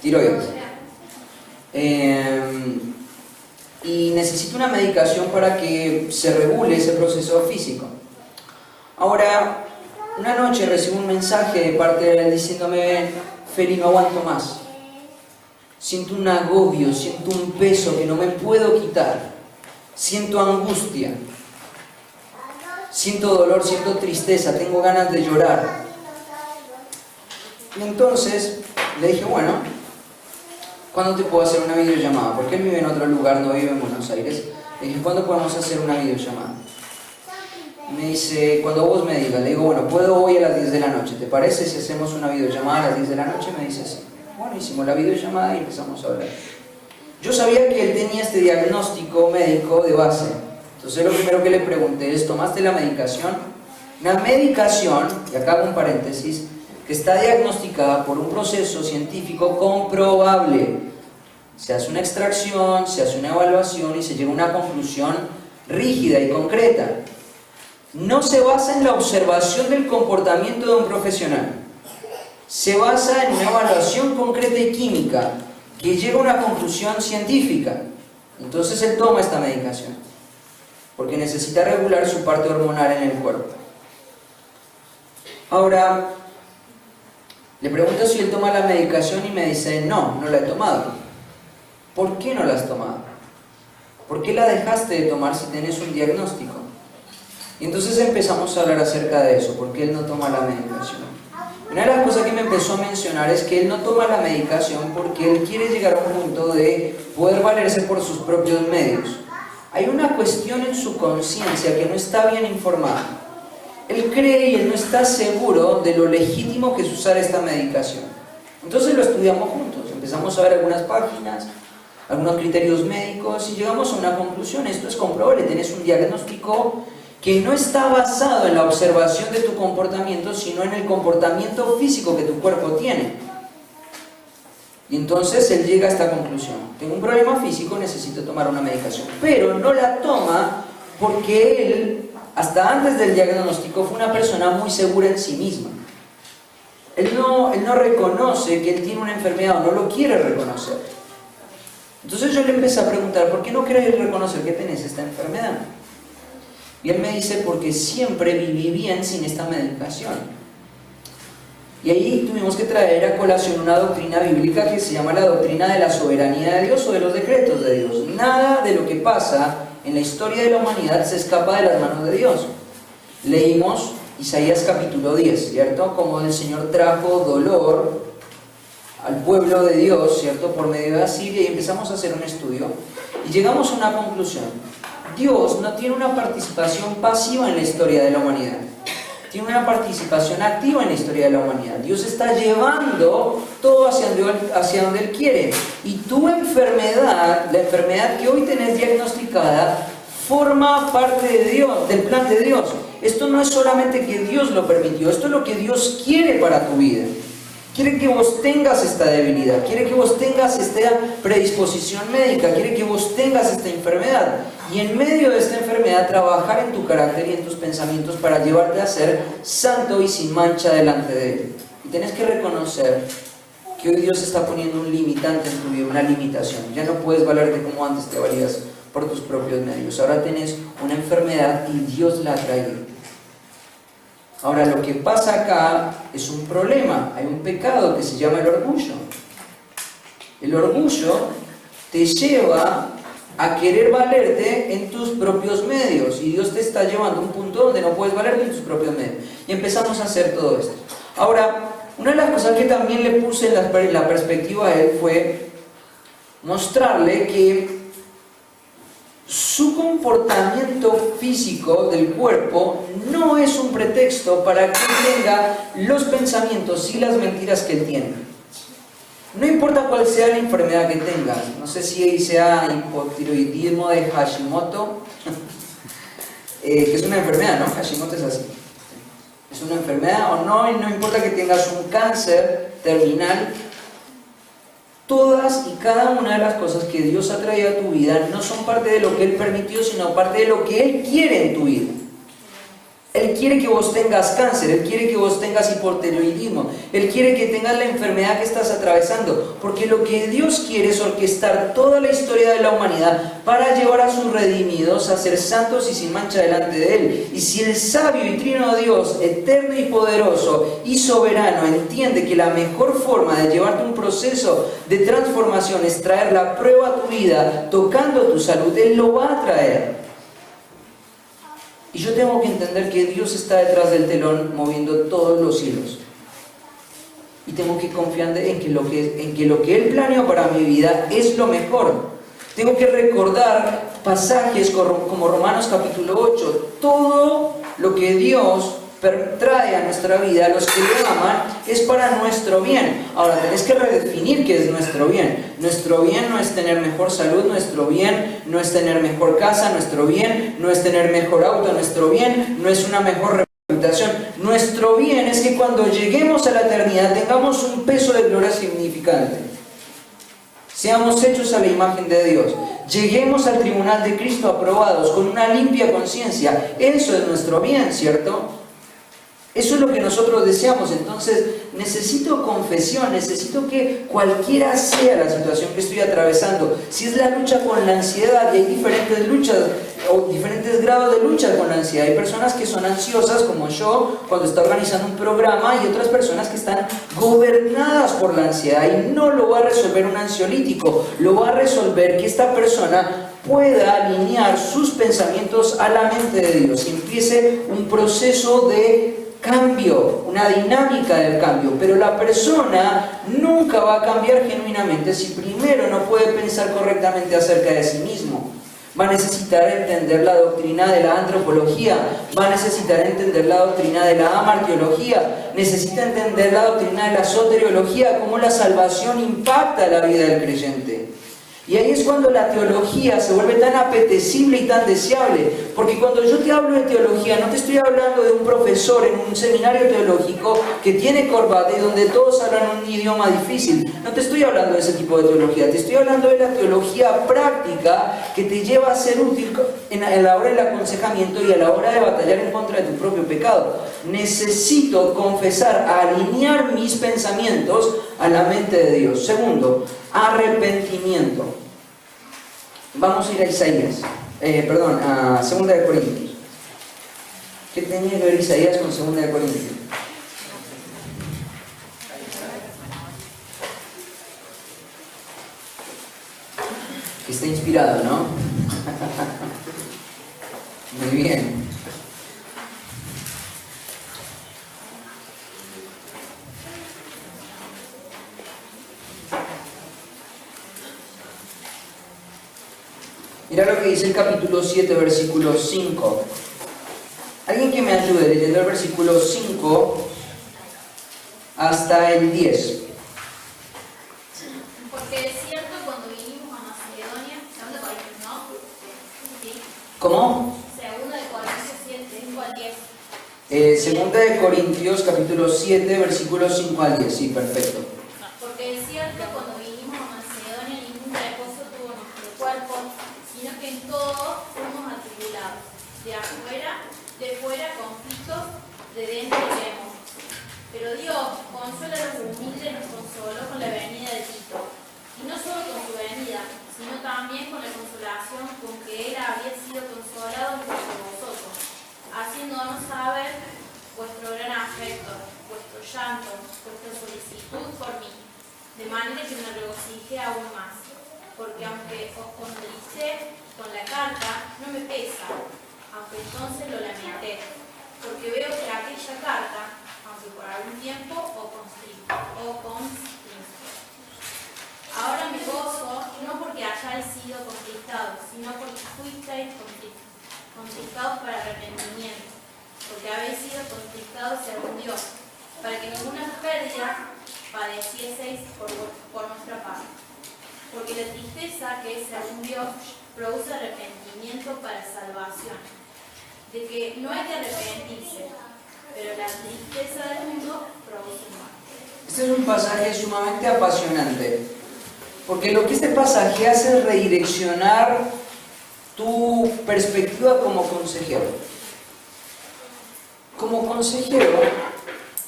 tiroides. Y necesita una medicación para que se regule ese proceso físico. Ahora, una noche recibo un mensaje de parte de él diciéndome: Feli, no aguanto más. Siento un agobio, siento un peso que no me puedo quitar. Siento angustia. Siento dolor, siento tristeza, tengo ganas de llorar. Y entonces le dije: bueno, ¿cuándo te puedo hacer una videollamada? Porque él vive en otro lugar, no vive en Buenos Aires. Le dije: ¿cuándo podemos hacer una videollamada? Y me dice: cuando vos me digas. Le digo: bueno, puedo hoy a las 10 de la noche. ¿Te parece si hacemos una videollamada a las 10 de la noche? Me dice: sí. Bueno, hicimos la videollamada y empezamos a hablar. Yo sabía que él tenía este diagnóstico médico de base. Entonces lo primero que le pregunté es: ¿tomaste la medicación? Una medicación, y acá hago un paréntesis, que está diagnosticada por un proceso científico comprobable. Se hace una extracción, se hace una evaluación y se llega a una conclusión rígida y concreta. no se basa en la observación del comportamiento de un profesional. Se basa en una evaluación concreta y química que llega a una conclusión científica. Entonces él toma esta medicación porque necesita regular su parte hormonal en el cuerpo. Ahora, le pregunto si él toma la medicación y me dice, no, no la he tomado. ¿Por qué no la has tomado? ¿Por qué la dejaste de tomar si tenés un diagnóstico? Y entonces empezamos a hablar acerca de eso, ¿por qué él no toma la medicación? Una de las cosas que me empezó a mencionar es que él no toma la medicación porque él quiere llegar a un punto de poder valerse por sus propios medios. Hay una cuestión en su conciencia que no está bien informada. Él cree y él no está seguro de lo legítimo que es usar esta medicación. Entonces lo estudiamos juntos, empezamos a ver algunas páginas, algunos criterios médicos y llegamos a una conclusión. Esto es comprobable, tenés un diagnóstico que no está basado en la observación de tu comportamiento, sino en el comportamiento físico que tu cuerpo tiene. Y entonces él llega a esta conclusión: tengo un problema físico, necesito tomar una medicación. Pero no la toma porque él, hasta antes del diagnóstico, fue una persona muy segura en sí misma. Él no reconoce que él tiene una enfermedad o no lo quiere reconocer. Entonces yo le empecé a preguntar, ¿por qué no querés reconocer que tenés esta enfermedad? Y él me dice, porque siempre viví bien sin esta medicación. Y ahí tuvimos que traer a colación una doctrina bíblica que se llama la doctrina de la soberanía de Dios o de los decretos de Dios. Nada de lo que pasa en la historia de la humanidad se escapa de las manos de Dios. Leímos Isaías capítulo 10, ¿cierto? Como el Señor trajo dolor al pueblo de Dios, ¿cierto? Por medio de Asiria, y empezamos a hacer un estudio y llegamos a una conclusión. Dios no tiene una participación pasiva en la historia de la humanidad, tiene una participación activa en la historia de la humanidad. Dios está llevando todo hacia donde Él quiere. Y tu enfermedad, la enfermedad que hoy tenés diagnosticada, forma parte de Dios, del plan de Dios. Esto no es solamente que Dios lo permitió, esto es lo que Dios quiere para tu vida. Quiere que vos tengas esta debilidad, quiere que vos tengas esta predisposición médica, quiere que vos tengas esta enfermedad. Y en medio de esta enfermedad trabajar en tu carácter y en tus pensamientos para llevarte a ser santo y sin mancha delante de Él. Y tenés que reconocer que hoy Dios está poniendo un limitante en tu vida, una limitación. Ya no puedes valerte como antes te valías por tus propios medios. Ahora tenés una enfermedad y Dios la ha traído. Ahora, lo que pasa acá es un problema, hay un pecado que se llama el orgullo. El orgullo te lleva a querer valerte en tus propios medios y Dios te está llevando a un punto donde no puedes valerte en tus propios medios. Y empezamos a hacer todo esto. Ahora, una de las cosas que también le puse en la perspectiva a él fue mostrarle que su comportamiento físico del cuerpo no es un pretexto para que tenga los pensamientos y las mentiras que él tiene. No importa cuál sea la enfermedad que tengas, no sé si sea hipotiroidismo de Hashimoto, que es una enfermedad, ¿no? Hashimoto es así. Es una enfermedad o no, y no importa que tengas un cáncer terminal. Todas y cada una de las cosas que Dios ha traído a tu vida no son parte de lo que Él permitió, sino parte de lo que Él quiere en tu vida. Él quiere que vos tengas cáncer, Él quiere que vos tengas hipotiroidismo, Él quiere que tengas la enfermedad que estás atravesando, porque lo que Dios quiere es orquestar toda la historia de la humanidad para llevar a sus redimidos a ser santos y sin mancha delante de Él. Y si el sabio y trino Dios, eterno y poderoso y soberano, entiende que la mejor forma de llevarte un proceso de transformación es traer la prueba a tu vida, tocando tu salud, Él lo va a traer. Y yo tengo que entender que Dios está detrás del telón moviendo todos los hilos. Y tengo que confiar en que lo que Él planeó para mi vida es lo mejor. Tengo que recordar pasajes como Romanos capítulo 8. Todo lo que Dios trae a nuestra vida, a los que le aman, es para nuestro bien. Ahora, tenés que redefinir qué es nuestro bien. Nuestro bien no es tener mejor salud, nuestro bien no es tener mejor casa, nuestro bien no es tener mejor auto, nuestro bien no es una mejor reputación. Nuestro bien es que cuando lleguemos a la eternidad tengamos un peso de gloria significante. Seamos hechos a la imagen de Dios. Lleguemos al tribunal de Cristo aprobados, con una limpia conciencia. Eso es nuestro bien, ¿cierto? Eso es lo que nosotros deseamos. Entonces, necesito confesión, necesito que cualquiera sea la situación que estoy atravesando, si es la lucha con la ansiedad, y hay diferentes luchas o diferentes grados de lucha con la ansiedad. Hay personas que son ansiosas, como yo, cuando está organizando un programa, y otras personas que están gobernadas por la ansiedad, y no lo va a resolver un ansiolítico, lo va a resolver que esta persona pueda alinear sus pensamientos a la mente de Dios y empiece un proceso de cambio, una dinámica del cambio. Pero la persona nunca va a cambiar genuinamente si primero no puede pensar correctamente acerca de sí mismo. Va a necesitar entender la doctrina de la antropología, va a necesitar entender la doctrina de la amartiología, necesita entender la doctrina de la soteriología, cómo la salvación impacta la vida del creyente. Y ahí es cuando la teología se vuelve tan apetecible y tan deseable, porque cuando yo te hablo de teología, no te estoy hablando de un profesor en un seminario teológico que tiene corbata y donde todos hablan un idioma difícil. No te estoy hablando de ese tipo de teología, te estoy hablando de la teología práctica que te lleva a ser útil a la hora del aconsejamiento y a la hora de batallar en contra de tu propio pecado. Necesito confesar, alinear mis pensamientos a la mente de Dios. Segundo, arrepentimiento. Vamos a ir a Isaías, a 2 de Corintios. ¿Qué tenía que ver Isaías con 2 de Corintios? Que está inspirado, ¿no? Muy bien. Mira lo que dice el capítulo 7, versículo 5. Alguien que me ayude leyendo el versículo 5 hasta el 10. Porque es cierto, cuando vinimos a Macedonia, 2 Corintios, ¿no? ¿Sí? ¿Cómo? 2 Corintios 7, 5 al 10. 2 de Corintios, capítulo 7, versículo 5 al 10. Sí, perfecto. Porque es cierto, cuando vinimos a Macedonia, ningún reposo tuvo nuestro cuerpo, sino que en todo fuimos atribulados. De fuera conflictos, de dentro temor. Pero Dios consuela a los humildes, nos consoló con la venida de Tito. Y no solo con su venida, sino también con la consolación con que él había sido consolado por vosotros, haciéndonos saber vuestro gran afecto, vuestro llanto, vuestra solicitud por mí, de manera que me regocijé aún más. Porque aunque os contricé con la carta, no me pesa, aunque entonces lo lamenté, porque veo que aquella carta, aunque por algún tiempo o constricto. Ahora me gozo, no porque hayáis sido conquistados, sino porque fuisteis conquistados para arrepentimiento, porque habéis sido conquistados según Dios, para que ninguna pérdida padecieseis por nuestra parte. Porque la tristeza que es según Dios produce arrepentimiento para salvación, de que no hay que arrepentirse, pero la tristeza del mundo produce muerte. Este es un pasaje sumamente apasionante, porque lo que este pasaje hace es redireccionar tu perspectiva como consejero. Como consejero,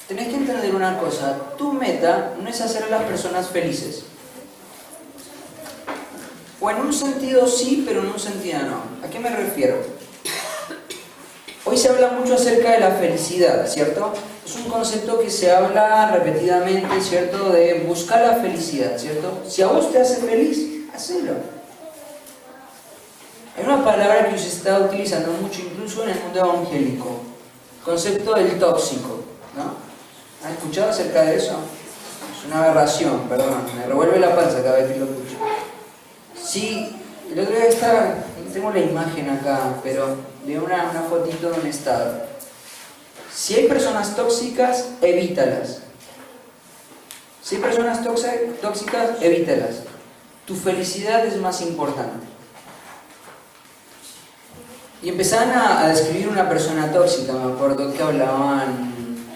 tenés que entender una cosa: tu meta no es hacer a las personas felices. O en un sentido sí, pero en un sentido no. ¿A qué me refiero? Hoy se habla mucho acerca de la felicidad, ¿cierto? Es un concepto que se habla repetidamente, ¿cierto? De buscar la felicidad, ¿cierto? Si a vos te hace feliz, hacelo. Hay una palabra que se está utilizando mucho, incluso en el mundo evangélico, el concepto del tóxico, ¿no? ¿Han escuchado acerca de eso? Es una aberración, perdón, me revuelve la panza cada vez que lo escucho. Sí, el otro día tengo la imagen acá, pero de una fotito de un estado. Si hay personas tóxicas, evítalas. Si hay personas tóxicas, evítalas. Tu felicidad es más importante. Y empezaban a describir una persona tóxica. Me acuerdo que hablaban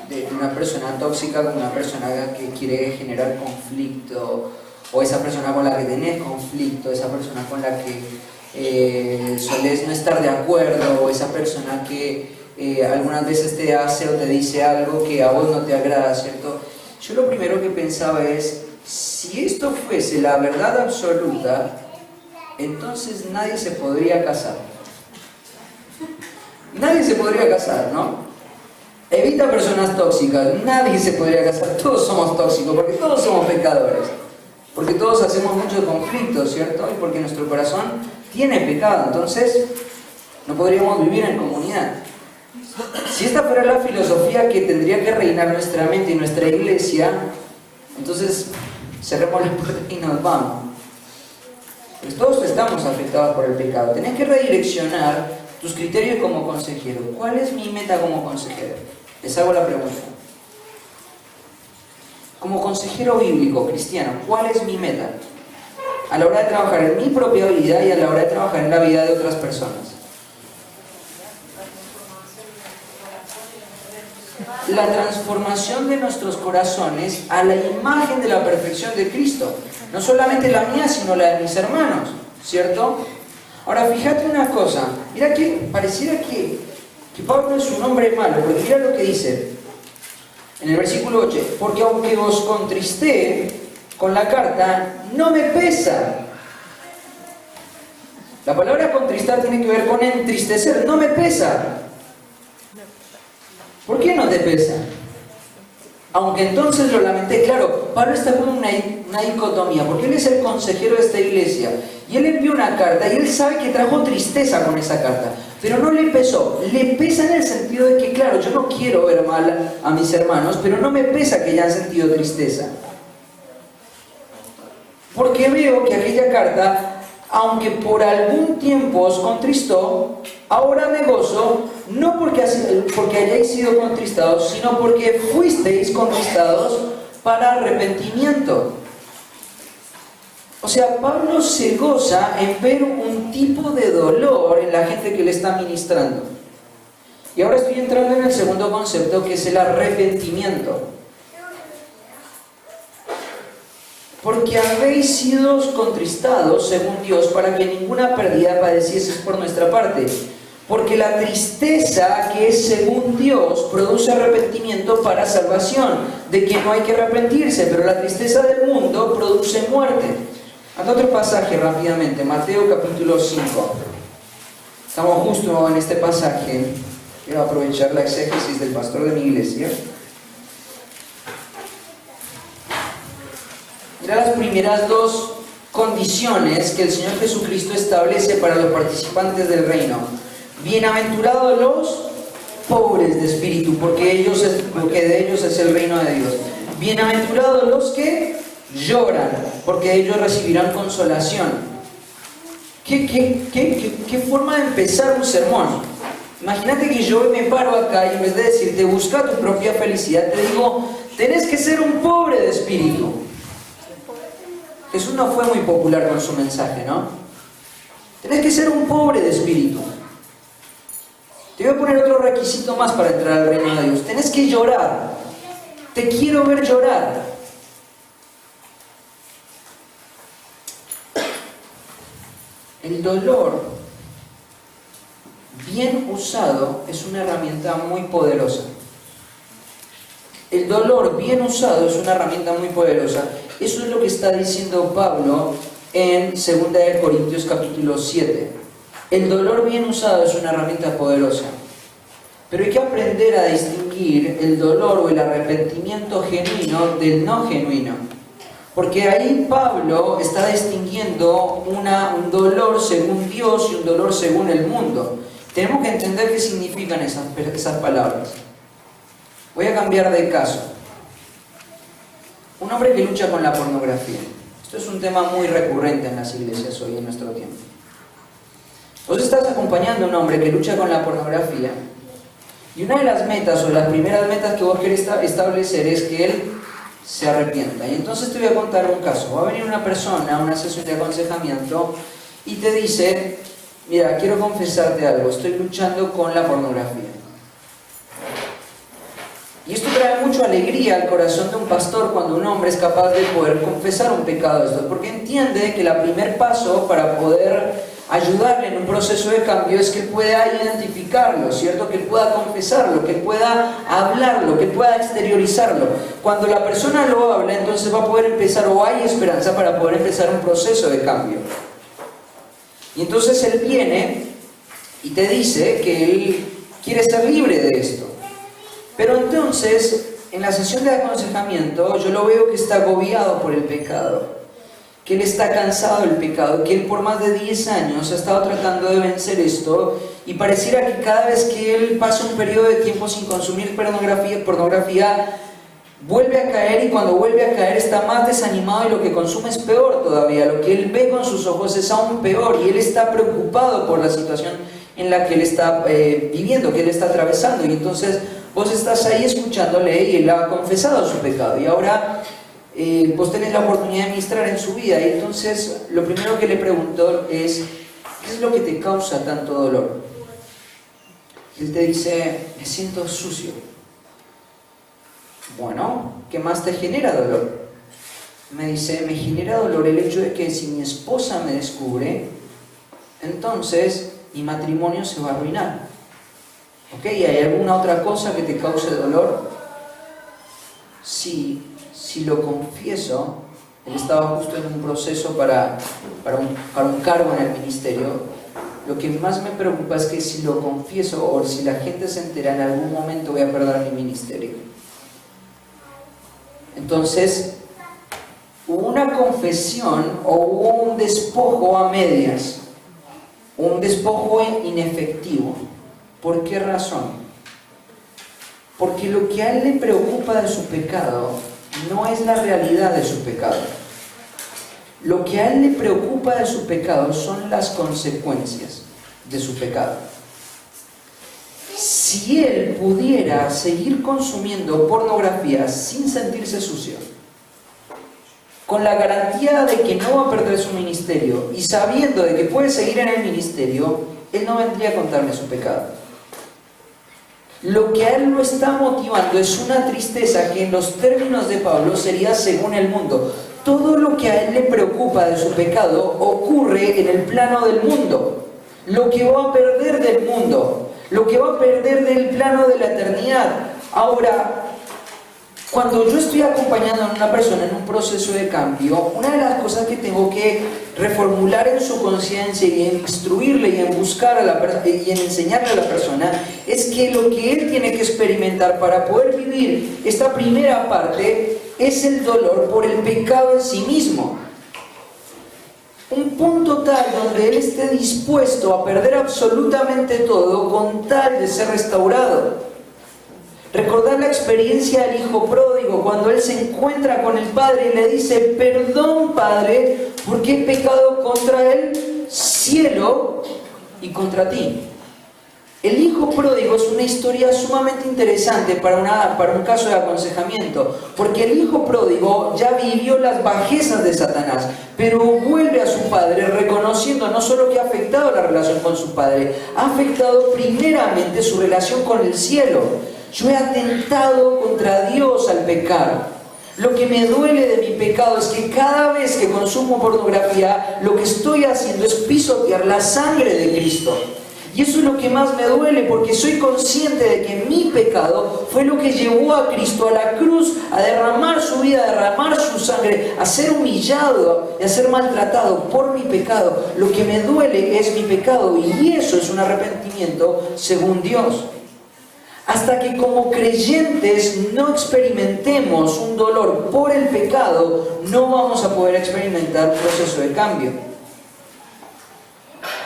de una persona tóxica como una persona que quiere generar conflicto, o esa persona con la que tenés conflicto, esa persona con la que solés no estar de acuerdo, o esa persona que algunas veces te hace o te dice algo que a vos no te agrada, ¿cierto? Yo lo primero que pensaba es, si esto fuese la verdad absoluta, entonces nadie se podría casar. Nadie se podría casar, ¿no? Evita personas tóxicas, nadie se podría casar, todos somos tóxicos, porque todos somos pecadores, porque todos hacemos muchos conflictos, ¿cierto? Y porque nuestro corazón tiene pecado, entonces no podríamos vivir en comunidad. Si esta fuera la filosofía que tendría que reinar nuestra mente y nuestra iglesia, entonces cerremos la puerta y nos vamos. Pues todos estamos afectados por el pecado. Tenés que redireccionar tus criterios como consejero. ¿Cuál es mi meta como consejero? Les hago la pregunta. Como consejero bíblico, cristiano, ¿cuál es mi meta? A la hora de trabajar en mi propia vida y a la hora de trabajar en la vida de otras personas. La transformación de nuestros corazones a la imagen de la perfección de Cristo. No solamente la mía, sino la de mis hermanos, ¿cierto? Ahora, fíjate una cosa. Mira que pareciera que Pablo es un hombre malo, porque mira lo que dice en el versículo 8. Porque aunque os contristé con la carta, no me pesa. La palabra contristar tiene que ver con entristecer. No me pesa. ¿Por qué no te pesa? Aunque entonces lo lamenté. Claro, Pablo está con una dicotomía, porque él es el consejero de esta iglesia, y él envió una carta, y él sabe que trajo tristeza con esa carta, pero no le pesó. Le pesa en el sentido de que, claro, yo no quiero ver mal a mis hermanos, pero no me pesa que hayan sentido tristeza. Porque veo que aquella carta, aunque por algún tiempo os contristó, ahora me gozo, no porque hayáis sido contristados, sino porque fuisteis contristados para arrepentimiento. O sea, Pablo se goza en ver un tipo de dolor en la gente que le está ministrando. Y ahora estoy entrando en el segundo concepto, que es el arrepentimiento. Porque habéis sido contristados, según Dios, para que ninguna pérdida padecieseis por nuestra parte. Porque la tristeza que es según Dios produce arrepentimiento para salvación, de que no hay que arrepentirse, pero la tristeza del mundo produce muerte. Anda otro pasaje rápidamente, Mateo capítulo 5. Estamos justo en este pasaje. Quiero aprovechar la exégesis del pastor de mi iglesia. Mira las primeras dos condiciones que el Señor Jesucristo establece para los participantes del reino. Bienaventurados los pobres de espíritu, porque de ellos es el reino de Dios. Bienaventurados los que lloran, porque ellos recibirán consolación. ¿Qué forma de empezar un sermón? Imagínate que yo me paro acá y en vez de decirte busca tu propia felicidad, te digo, tenés que ser un pobre de espíritu. Jesús no fue muy popular con su mensaje, ¿no? Tenés que ser un pobre de espíritu. Te voy a poner otro requisito más para entrar al reino de Dios. Tenés que llorar. Te quiero ver llorar. El dolor, bien usado, es una herramienta muy poderosa. El dolor bien usado es una herramienta muy poderosa. Eso es lo que está diciendo Pablo en 2 Corintios capítulo 7. El dolor bien usado es una herramienta poderosa. Pero hay que aprender a distinguir el dolor o el arrepentimiento genuino del no genuino. Porque ahí Pablo está distinguiendo un dolor según Dios y un dolor según el mundo. Tenemos que entender qué significan esas palabras. Voy a cambiar de caso. Un hombre que lucha con la pornografía. Esto es un tema muy recurrente en las iglesias hoy en nuestro tiempo. Vos estás acompañando a un hombre que lucha con la pornografía y una de las metas o las primeras metas que vos querés establecer es que él se arrepienta. Y entonces te voy a contar un caso. Va a venir una persona a una sesión de aconsejamiento y te dice, mira, quiero confesarte algo, estoy luchando con la pornografía. Y esto trae mucha alegría al corazón de un pastor cuando un hombre es capaz de poder confesar un pecado de estos, porque entiende que el primer paso para poder ayudarle en un proceso de cambio es que él pueda identificarlo, ¿cierto? Que él pueda confesarlo, que él pueda hablarlo, que él pueda exteriorizarlo. Cuando la persona lo habla, entonces va a poder empezar, o hay esperanza para poder empezar un proceso de cambio. Y entonces él viene y te dice que él quiere ser libre de esto. Pero entonces, en la sesión de aconsejamiento, yo lo veo que está agobiado por el pecado, que él está cansado del pecado, que él por más de 10 años ha estado tratando de vencer esto, y pareciera que cada vez que él pasa un periodo de tiempo sin consumir pornografía, vuelve a caer, y cuando vuelve a caer está más desanimado y lo que consume es peor todavía. Lo que él ve con sus ojos es aún peor, y él está preocupado por la situación en la que él está viviendo, que él está atravesando. Y entonces vos estás ahí escuchándole y él ha confesado su pecado, y ahora vos tenés la oportunidad de ministrar en su vida. Y entonces lo primero que le pregunto es: ¿qué es lo que te causa tanto dolor? Y él te dice: me siento sucio. Bueno, ¿qué más te genera dolor? Me dice: me genera dolor el hecho de que si mi esposa me descubre, entonces mi matrimonio se va a arruinar. ¿Ok? ¿Y hay alguna otra cosa que te cause dolor? Si lo confieso, él estaba justo en un proceso para un cargo en el ministerio. Lo que más me preocupa es que si lo confieso o si la gente se entera, en algún momento voy a perder mi ministerio. Entonces, hubo una confesión o hubo un despojo a medias, un despojo inefectivo. ¿Por qué razón? Porque lo que a él le preocupa de su pecado no es la realidad de su pecado. Lo que a él le preocupa de su pecado son las consecuencias de su pecado. Si él pudiera seguir consumiendo pornografía sin sentirse sucio, con la garantía de que no va a perder su ministerio y sabiendo de que puede seguir en el ministerio, él no vendría a contarme su pecado. Lo que a él lo está motivando es una tristeza que en los términos de Pablo sería según el mundo. Todo lo que a él le preocupa de su pecado ocurre en el plano del mundo. Lo que va a perder del mundo, lo que va a perder del plano de la eternidad. Ahora, cuando yo estoy acompañando a una persona en un proceso de cambio, una de las cosas que tengo que reformular en su conciencia y en instruirle y en buscar y en enseñarle a la persona es que lo que él tiene que experimentar para poder vivir esta primera parte es el dolor por el pecado en sí mismo. Un punto tal donde él esté dispuesto a perder absolutamente todo con tal de ser restaurado. Recordar la experiencia del hijo pródigo cuando él se encuentra con el padre y le dice: perdón, padre, porque he pecado contra el cielo y contra ti. El hijo pródigo es una historia sumamente interesante para un caso de aconsejamiento, porque el hijo pródigo ya vivió las bajezas de Satanás, pero vuelve a su padre reconociendo no solo que ha afectado la relación con su padre, ha afectado primeramente su relación con el cielo. Yo he atentado contra Dios al pecar. Lo que me duele de mi pecado es que cada vez que consumo pornografía, lo que estoy haciendo es pisotear la sangre de Cristo. Y eso es lo que más me duele, porque soy consciente de que mi pecado fue lo que llevó a Cristo a la cruz, a derramar su vida, a derramar su sangre, a ser humillado y a ser maltratado por mi pecado. Lo que me duele es mi pecado, y eso es un arrepentimiento según Dios. Hasta que como creyentes no experimentemos un dolor por el pecado, no vamos a poder experimentar un proceso de cambio.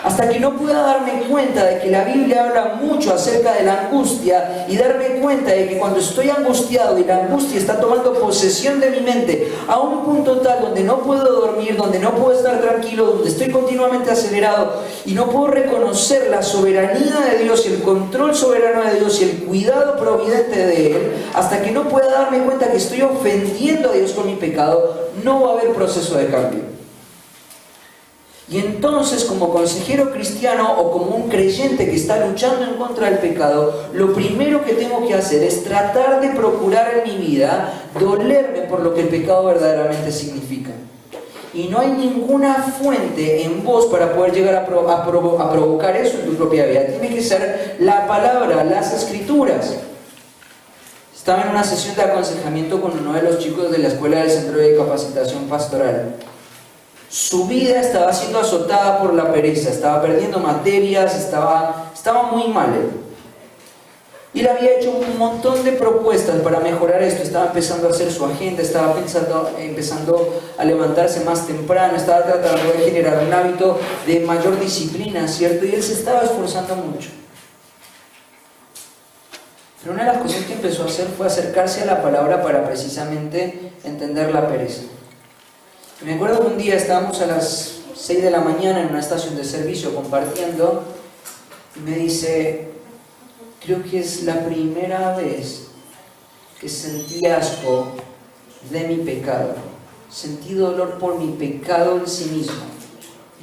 Hasta que no pueda darme cuenta de que la Biblia habla mucho acerca de la angustia y darme cuenta de que cuando estoy angustiado y la angustia está tomando posesión de mi mente a un punto tal donde no puedo dormir, donde no puedo estar tranquilo, donde estoy continuamente acelerado y no puedo reconocer la soberanía de Dios y el control soberano de Dios y el cuidado providente de Él, hasta que no pueda darme cuenta que estoy ofendiendo a Dios con mi pecado, no va a haber proceso de cambio. Y entonces, como consejero cristiano o como un creyente que está luchando en contra del pecado, lo primero que tengo que hacer es tratar de procurar en mi vida dolerme por lo que el pecado verdaderamente significa. Y no hay ninguna fuente en vos para poder llegar a provocar eso en tu propia vida. Tiene que ser la palabra, las escrituras. Estaba en una sesión de aconsejamiento con uno de los chicos de la escuela del Centro de Capacitación Pastoral. Su vida estaba siendo azotada por la pereza, estaba perdiendo materias, estaba muy mal él. Y él había hecho un montón de propuestas para mejorar esto. Estaba empezando a hacer su agenda, estaba empezando a levantarse más temprano, estaba tratando de generar un hábito de mayor disciplina, ¿cierto? Y él se estaba esforzando mucho. Pero una de las cosas que empezó a hacer fue acercarse a la palabra para precisamente entender la pereza. Y me acuerdo que un día estábamos a las 6 de la mañana en una estación de servicio compartiendo y me dice: creo que es la primera vez que sentí asco de mi pecado. Sentí dolor por mi pecado en sí mismo.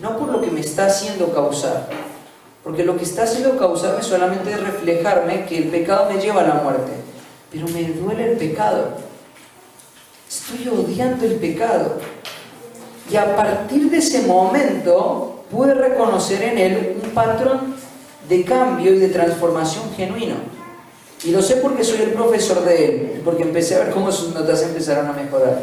No por lo que me está haciendo causar. Porque lo que está haciendo causarme solamente es reflejarme que el pecado me lleva a la muerte. Pero me duele el pecado. Estoy odiando el pecado. Y a partir de ese momento pude reconocer en él un patrón de cambio y de transformación genuino. Y lo sé porque soy el profesor de él, porque empecé a ver cómo sus notas empezaron a mejorar.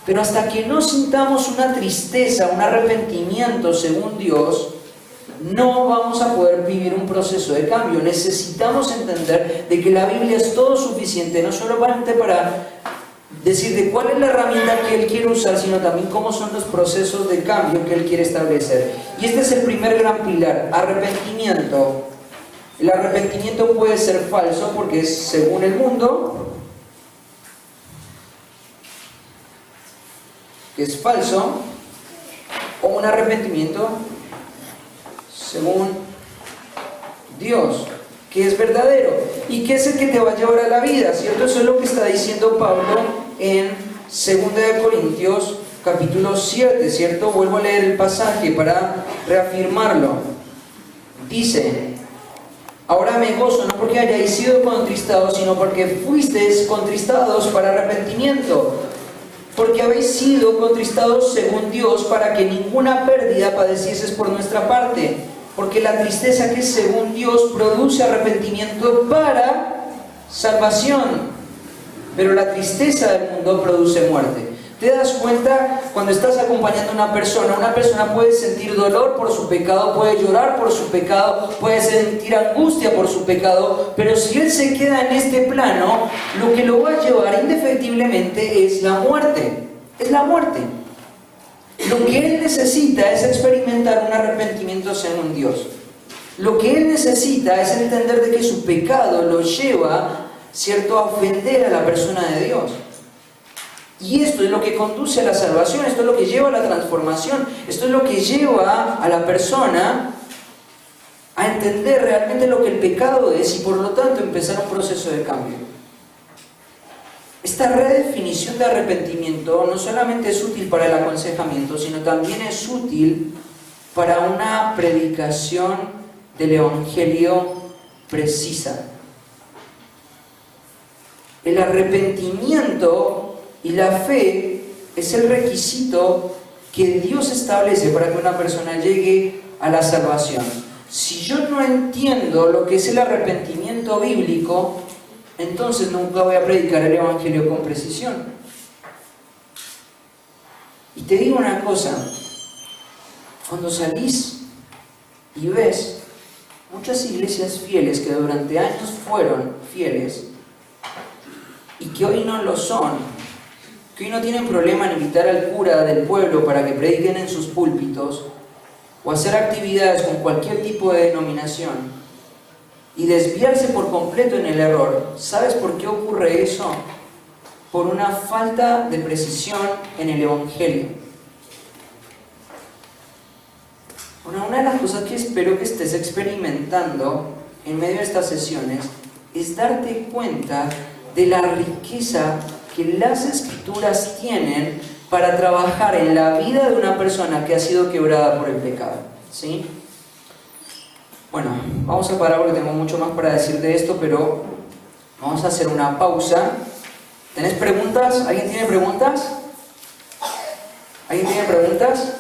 Pero hasta que no sintamos una tristeza, un arrepentimiento según Dios, no vamos a poder vivir un proceso de cambio. Necesitamos entender de que la Biblia es todo suficiente, no solamente para decir de cuál es la herramienta que Él quiere usar, sino también cómo son los procesos de cambio que Él quiere establecer. Y este es el primer gran pilar: arrepentimiento. El arrepentimiento puede ser falso porque es según el mundo, que es falso, o un arrepentimiento según Dios, que es verdadero y que es el que te va a llevar a la vida, ¿cierto? Eso es lo que está diciendo Pablo en 2 Corintios capítulo 7, ¿cierto? Vuelvo a leer el pasaje para reafirmarlo. Dice: ahora me gozo, no porque hayáis sido contristados, sino porque fuisteis contristados para arrepentimiento, porque habéis sido contristados según Dios, para que ninguna pérdida padecieses por nuestra parte. Porque la tristeza que es según Dios produce arrepentimiento para salvación, pero la tristeza del mundo produce muerte. ¿Te das cuenta? Cuando estás acompañando a una persona puede sentir dolor por su pecado, puede llorar por su pecado, puede sentir angustia por su pecado, pero si él se queda en este plano, lo que lo va a llevar indefectiblemente es la muerte. Es la muerte. Lo que él necesita es experimentar un arrepentimiento según Dios. Lo que él necesita es entender de que su pecado lo lleva, ¿cierto?, a ofender a la persona de Dios. Y esto es lo que conduce a la salvación, esto es lo que lleva a la transformación, esto es lo que lleva a la persona a entender realmente lo que el pecado es y por lo tanto empezar un proceso de cambio. Esta redefinición de arrepentimiento no solamente es útil para el aconsejamiento, sino también es útil para una predicación del Evangelio precisa. El arrepentimiento y la fe es el requisito que Dios establece para que una persona llegue a la salvación. Si yo no entiendo lo que es el arrepentimiento bíblico, entonces nunca voy a predicar el Evangelio con precisión. Y te digo una cosa: cuando salís y ves muchas iglesias fieles que durante años fueron fieles y que hoy no lo son, que hoy no tienen problema en invitar al cura del pueblo para que prediquen en sus púlpitos o hacer actividades con cualquier tipo de denominación y desviarse por completo en el error, ¿sabes por qué ocurre eso? Por una falta de precisión en el Evangelio. Una de las cosas que espero que estés experimentando en medio de estas sesiones es darte cuenta de la riqueza que las Escrituras tienen para trabajar en la vida de una persona que ha sido quebrada por el pecado, ¿sí? Bueno, vamos a parar porque tengo mucho más para decir de esto, pero vamos a hacer una pausa. ¿Tenés preguntas? ¿Alguien tiene preguntas? ¿Alguien tiene preguntas?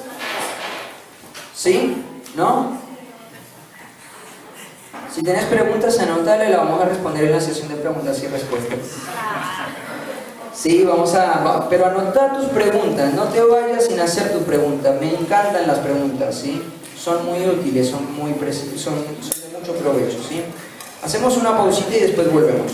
¿Sí? ¿No? Si tenés preguntas, anótale, la vamos a responder en la sesión de preguntas y respuestas. Sí, pero anotá tus preguntas, no te vayas sin hacer tu pregunta. Me encantan las preguntas, ¿sí? Son muy útiles, son de mucho provecho, ¿sí? Hacemos una pausita y después volvemos.